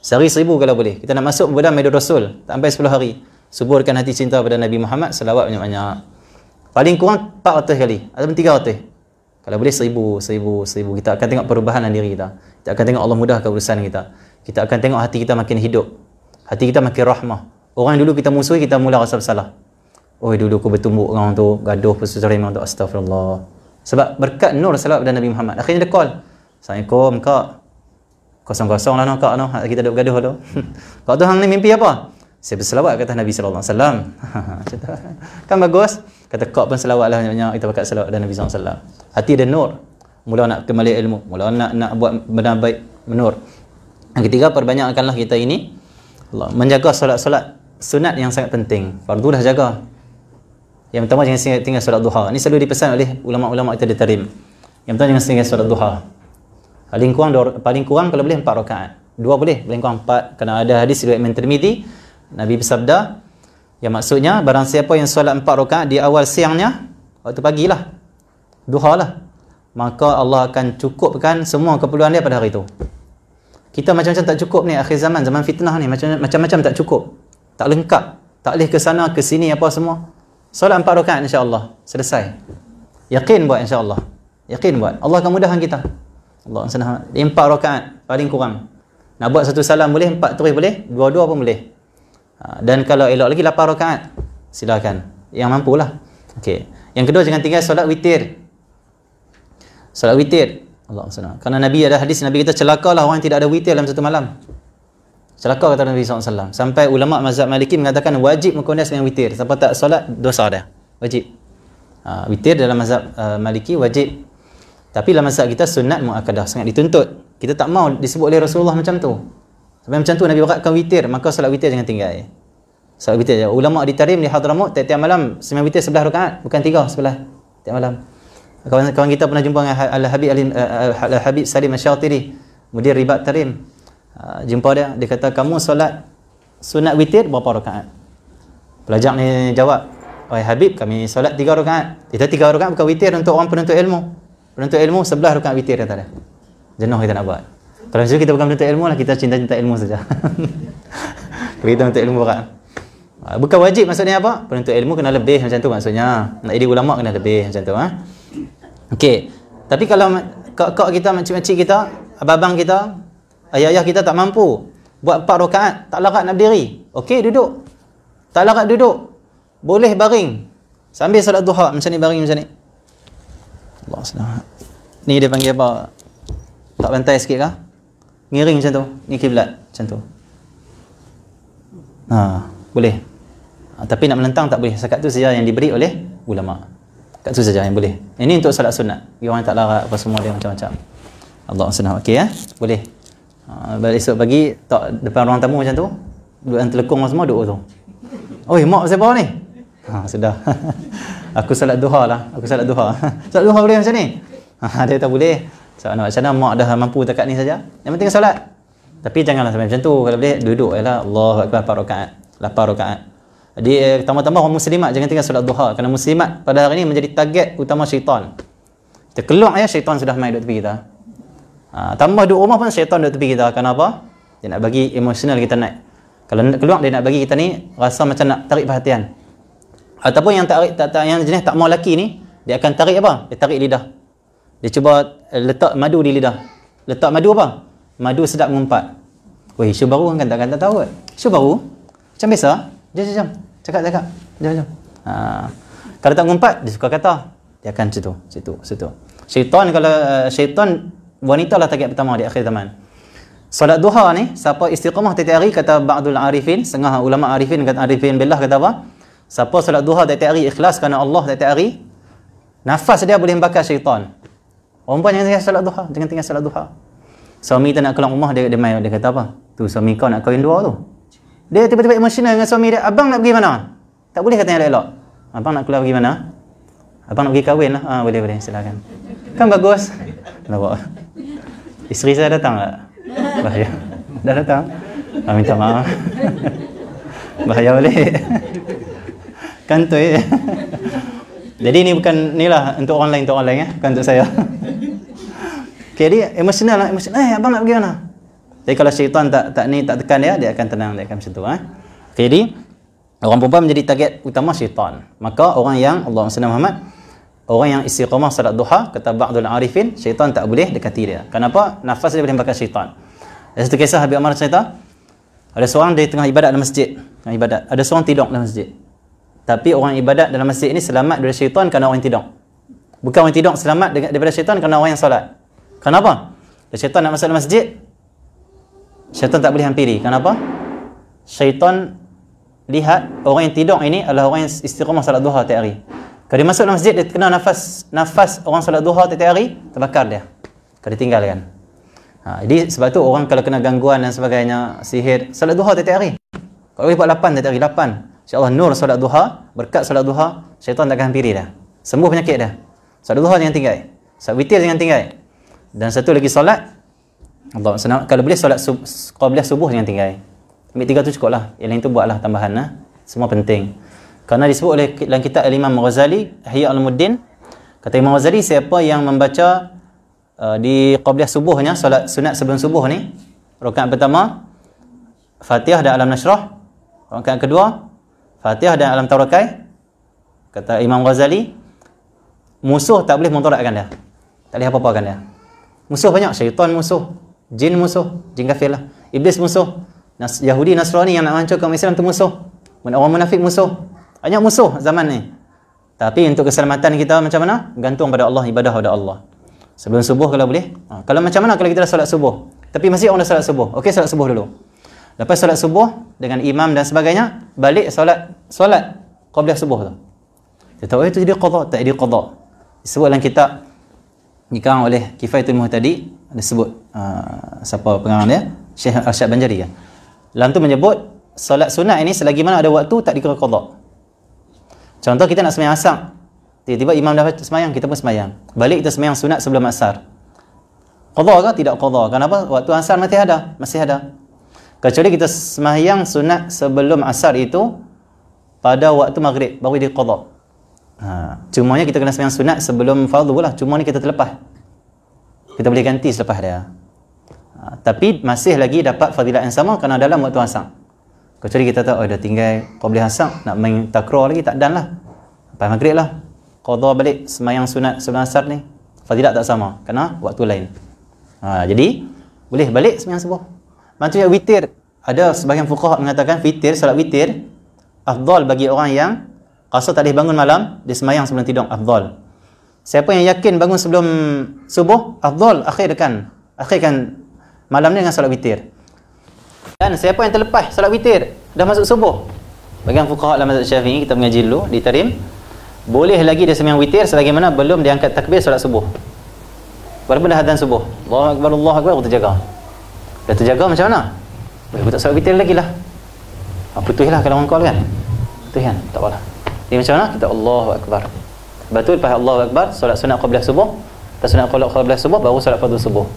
S1: Sehari 1000 kalau boleh. Kita nak masuk bulan Maidul Rasul. Tak sampai 10 hari. Suburkan hati cinta pada Nabi Muhammad. Selawat banyak-banyak. Paling kurang 400 kali. Ataupun 300. Kalau boleh 1000. Kita akan tengok perubahan dalam diri kita. Kita akan tengok Allah mudahkan urusan kita. Kita akan tengok hati kita makin hidup. Hati kita makin rahmah. Orang yang dulu kita musuhi, kita mula rasa bersalah. Oh, dulu aku bertumbuk dengan orang tu. Gaduh, persusuran dengan orang tu. Astagfirullah. Sebab berkat nur salawat pada Nabi Muhammad. Akhirnya dia call. Assalamualaikum, Kak. Kosong-kosong lah no, Kak. No. Kita duduk bergaduh tu. Kak tu hang ni mimpi apa? Saya berselawat kata Nabi SAW. Kan bagus? Kata Kak pun selawat lah banyak. Kita pakai selawat pada Nabi SAW. Hati dia nur. Mula nak kembali ilmu. Mula nak buat benda baik menur. Yang ketiga, perbanyakkanlah kita ini Allah menjaga solat-solat sunat yang sangat penting. Fardu dah jaga. Yang pertama, jangan tinggal solat duha. Ini selalu dipesan oleh ulama-ulama kita di Tarim. Yang pertama, jangan tinggal solat duha. Paling kurang kalau boleh 4 rakaat. 2 boleh, paling kurang 4. Kerana ada hadis riwayat Imam Tirmizi, Nabi bersabda, yang maksudnya barang siapa yang solat 4 rakaat di awal siangnya, waktu pagilah, duha lah, maka Allah akan cukupkan semua keperluan dia pada hari itu. Kita macam-macam tak cukup ni akhir zaman, zaman fitnah ni, macam-macam tak cukup, tak lengkap, tak boleh ke sana ke sini apa semua. Solat 4 rakaat insya-Allah selesai. Yakin buat insya-Allah. Yakin buat. Allah akan mudahkan kita. Allah senang. 4 rakaat paling kurang. Nak buat satu salam boleh, 4 terus boleh, 2 pun boleh. Dan kalau elok lagi 8 rakaat. Silakan. Yang mampulah. Okey. Yang kedua, jangan tinggal solat witir. Solat witir. Allah senang. Kerana Nabi ada hadis, Nabi kita celakalah orang yang tidak ada witir dalam satu malam. Celaka kata Nabi SAW. Sampai ulama mazhab Maliki mengatakan wajib mengkonas dengan witir. Siapa tak solat, dosa dah. Wajib. Witir dalam mazhab Maliki wajib. Tapi dalam mazhab kita sunat muakkadah, sangat dituntut. Kita tak mau disebut oleh Rasulullah macam tu. Sampai macam tu Nabi beratkan witir, maka solat witir jangan tinggal. Solat witir. Ulama di Tarim, di Hadramut, tiap-tiap malam sembahyang witir 11 rakaat, bukan 3, 11 tiap malam. Kawan kita pernah jumpa dengan Al-Habib Salim Asy-Syatiri, mudir Ribat Tarim. Jumpa dia kata, kamu solat sunat witir berapa rakaat? Pelajar ni jawab, "Wahai Habib, kami solat 3 rakaat." Kita 3 rakaat bukan witir untuk orang penuntut ilmu. Penuntut ilmu 11 rakaat witir kata dia. Jenuh kita nak buat. Kalau macam kita bukan penuntut ilmu lah, kita cinta-cinta ilmu saja. Kita penuntut ilmu berat. Bukan wajib maksudnya apa? Penuntut ilmu kena lebih macam tu maksudnya. Nak jadi ulama kena lebih macam tu. Okey. Tapi kalau kak kita, makcik-makcik kita, abang-abang kita, ayah-ayah kita tak mampu buat 4 rakaat, tak larat nak berdiri. Okey, duduk. Tak larat duduk. Boleh baring. Sambil solat duha macam ni, baring macam ni. Allah SWT. Ni dia panggil apa? Tak bantai sikit kah? Ngiring macam tu. Ni kiblat macam tu. Boleh. Tapi nak melentang tak boleh. Sekat tu saja yang diberi oleh ulama. Kat tu saja yang boleh. Ini untuk solat sunat. Orang tak larat apa semua dia macam-macam. Allah SWT. Okey ya? Boleh. Esok pagi tak depan ruang tamu macam tu, duduk dalam telekung semua duduk tu. Oi, mak siapa ni? Sudah. Aku salat duha lah. Aku salat duha. Salat duha boleh macam ni? Dia tak boleh. So, nak macam mana mak dah mampu dekat ni saja. Yang penting salat. Tapi janganlah sampai macam tu. Kalau boleh duduk jelah. Allahu Akbar 4 rakaat. 8 rakaat. Jadi tambah-tambah orang muslimat jangan tinggal solat duha, kerana muslimat pada hari ini menjadi target utama syaitan. Kita keluar ya, syaitan sudah main duduk tepi kita. Tambah duduk rumah pun syaitan duduk tepi kita. Kenapa? Dia nak bagi emosional kita naik. Kalau keluar dia nak bagi kita ni rasa macam nak tarik perhatian. Ataupun yang yang jenis tak mau laki ni, dia akan tarik apa? Dia tarik lidah. Dia cuba letak madu di lidah. Letak madu apa? Madu sedap mengumpat. Weh, isu baru kan tak tahu kot. Isu baru? Macam biasa. Jom. Cakap. Jom. Kalau tak mengumpat, dia suka kata. Dia akan situ. Syaitan, kalau syaitan wanita lah target pertama di akhir zaman. Salat duha ni, siapa istiqamah tiap hari, kata ba'dul arifin, setengah ulama arifin billah kata apa? Siapa salat duha tiap hari ikhlas kerana Allah tiap hari, nafas dia boleh membakar syaitan. Perempuan jangan tinggal salat duha. Suami kita nak keluar rumah, dia main, dia kata apa? Tu suami kau nak kahwin dua tu. Dia tiba-tiba emosional dengan suami dia. Abang nak pergi mana? Tak boleh katanya elok. Abang nak keluar pergi mana? Abang nak pergi kahwin lah. Boleh, silakan. Kan bagus. Nampak? Isteri saya datang tak? Bahaya. Dah datang? Minta maaf. Bahaya balik. Kantoi. Jadi ni bukan, ni lah untuk orang lain ya. Bukan untuk saya. Okay, dia emosional lah, abang nak pergi mana? Jadi kalau syaitan tak tekan dia akan tenang, dia akan macam tu. Okay, jadi orang perempuan menjadi target utama syaitan. Maka orang yang Allahumma salli Muhammad, orang yang istiqamah salat duha, kata ba'dul arifin, syaitan tak boleh dekati dia. Kenapa? Nafas dia boleh bakar syaitan. Ada satu kisah Habib Amar cerita, ada seorang di tengah ibadat dalam masjid, ada seorang tidur dalam masjid. Tapi orang ibadat dalam masjid ini selamat dari syaitan kerana orang yang tidur. Bukan orang tidur selamat daripada syaitan kerana orang yang solat. Kenapa? Syaitan nak masuk dalam masjid, syaitan tak boleh hampiri. Kenapa? Syaitan lihat orang yang tidur ini adalah orang yang istiqamah salat duha tiap hari. Kalau dia masuk dalam masjid, dia kena nafas orang salat duha tiap hari, terbakar dia. Kalau dia tinggalkan. Jadi sebab tu orang kalau kena gangguan dan sebagainya, sihir, salat duha tiap hari. Kalau boleh buat 8 tiap hari, 8. InsyaAllah nur salat duha, berkat salat duha, syaitan takkan hampiri dah. Sembuh penyakit dah. Salat duha jangan tinggal. Salat witir jangan tinggal. Dan satu lagi solat, Allah senang, kalau boleh solat qabliyah subuh jangan tinggal. Ambil 3 tu cukup lah. Yang lain tu buatlah tambahan lah. Semua penting. Kerana disebut oleh dalam kitab Imam Ghazali, Ihya Ulumuddin, kata Imam Ghazali, siapa yang membaca di qabliyah subuhnya, solat sunat sebelum subuh ni, rakaat pertama Fatihah dan Alam Nashrah, rakaat kedua Fatihah dan Alam Tawrakai, kata Imam Ghazali, musuh tak boleh mudaratkan dia. Tak boleh apa-apakan dia. Musuh banyak, syaitan musuh, jin kafir lah, iblis musuh, Yahudi Nasrani yang nak menghancurkan umat Islam tu musuh, orang munafik musuh, banyak musuh zaman ni. Tapi untuk keselamatan kita macam mana? Gantung pada Allah, ibadah pada Allah. Sebelum subuh kalau boleh. Kalau macam mana kalau kita dah solat subuh, tapi masih orang dah solat subuh, okey, solat subuh dulu. Lepas solat subuh dengan imam dan sebagainya, balik solat qabliyah subuh tu. Dia tahu itu jadi qada, tak jadi qada. Disebut dalam kitab dikarang oleh Kifayatul Muhtadi, ada sebut siapa pengarang dia, Syekh Arsyad Banjari kan. Dalam tu menyebut solat sunat ini selagi mana ada waktu tak dikira qada. Contoh kita nak sembahyang asar, tiba-tiba imam dah sembahyang, kita pun sembahyang. Balik kita sembahyang sunat sebelum asar. Qada ke? Tidak qada. Kenapa? Waktu asar masih ada. Kecuali kita sembahyang sunat sebelum asar itu pada waktu maghrib baru dia qada. Cumanya kita kena sembahyang sunat sebelum fardu lah. Cuma ni kita terlepas. Kita boleh ganti selepas dia. Tapi masih lagi dapat fadilat yang sama kerana dalam waktu asar. Kecuali kita tahu dah tinggal qabliyah asar, nak main takraw lagi, tak dan lah. Lepas maghrib lah, qada balik sembahyang sunat sebelum asar ni, fadilat tak sama kerana waktu lain. Jadi boleh balik sembahyang subuh. Macam witir, ada sebahagian fuqaha mengatakan salat witir afdal bagi orang yang qasar tak boleh bangun malam, dia sembahyang sebelum tidur, afdal. Siapa yang yakin bangun sebelum subuh, afdal akhirkan malam ni dengan solat witir. Dan siapa yang terlepas solat witir dah masuk subuh, bagian fuqaha dalam mazhab Syafi'i, kita mengaji dulu di Tarim, boleh lagi dia sembahyang witir selagi mana belum dia angkat takbir solat subuh. Walaupun dah adzan subuh, Allahu akbar, terjaga. Dah terjaga macam mana? Boleh buat solat witir lagi lah. Putuslah kalau orang call kan. Putus kan, tak apalah. Dia macam mana? Kita Allahu akbar. Betul, lepas Allahu akbar, solat sunat qabliyah subuh, lepas sunat qabliyah subuh baru solat fardu subuh.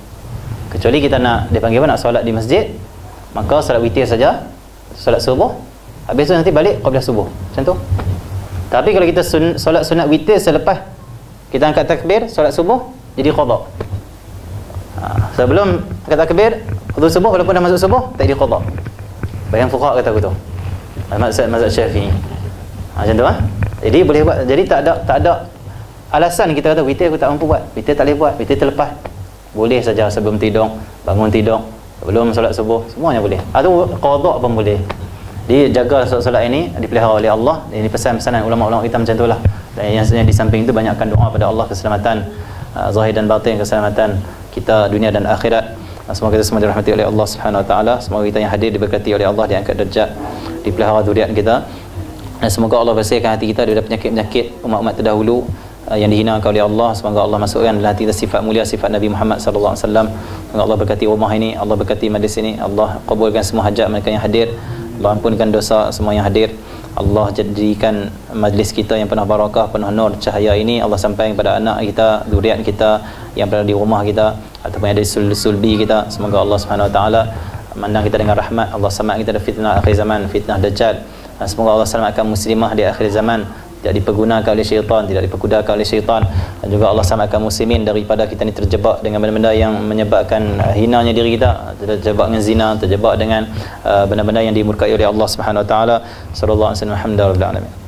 S1: Kecuali kita nak, dia panggil apa, nak solat di masjid, maka solat witir saja, solat subuh, habis tu nanti balik qabliyah subuh. Macam tu. Tapi kalau kita solat sunat witir selepas kita angkat takbir solat subuh, jadi qada. Sebelum angkat takbir fardu subuh, walaupun dah masuk subuh, tak jadi qada. Bayan fuqaha kata begitu. Mazhab Syafi'i. Macam tu Jadi boleh buat. Jadi tak ada alasan kita kata witir aku tak mampu buat, witir tak boleh buat, witir terlepas. Boleh saja sebelum tidur, bangun tidur, sebelum solat subuh, semuanya boleh. Atau qada pun boleh. Jadi jaga solat ini dipelihara oleh Allah. Ini pesan-pesanan ulama-ulama kita macam itulah. Dan yang di samping itu banyakkan doa pada Allah keselamatan zahir dan batin, keselamatan kita dunia dan akhirat. Semoga kita semua dirahmati oleh Allah Subhanahu Wa Taala. Semoga kita yang hadir diberkati oleh Allah, diangkat darjat, dipelihara zuriat kita. Dan semoga Allah bersihkan hati kita daripada penyakit-penyakit umat-umat terdahulu yang dihinakan oleh Allah. Semoga Allah masukkan dalam hati kita sifat mulia, sifat Nabi Muhammad sallallahu alaihi wasallam. Semoga Allah berkati rumah ini, Allah berkati majlis ini, Allah kabulkan semua hajat mereka yang hadir, Allah ampunkan dosa semua yang hadir. Allah jadikan majlis kita yang penuh barakah, penuh nur, cahaya ini Allah sampaikan kepada anak kita, zuriat kita yang berada di rumah kita ataupun yang ada di sulbi kita. Semoga Allah Subhanahu Wa Taala memandang kita dengan rahmat. Allah selamatkan kita dari fitnah akhir zaman, fitnah dajjal. Semoga Allah selamatkan muslimah di akhir zaman, tidak dipergunakan oleh syaitan, tidak diperkudakan oleh syaitan, dan juga Allah selamatkan muslimin daripada kita ni terjebak dengan benda-benda yang menyebabkan hinanya diri kita, terjebak dengan zina, terjebak dengan benda-benda yang dimurkai oleh Allah Subhanahu wa taala. Sallallahu alaihi wasallam. Alhamdulillah.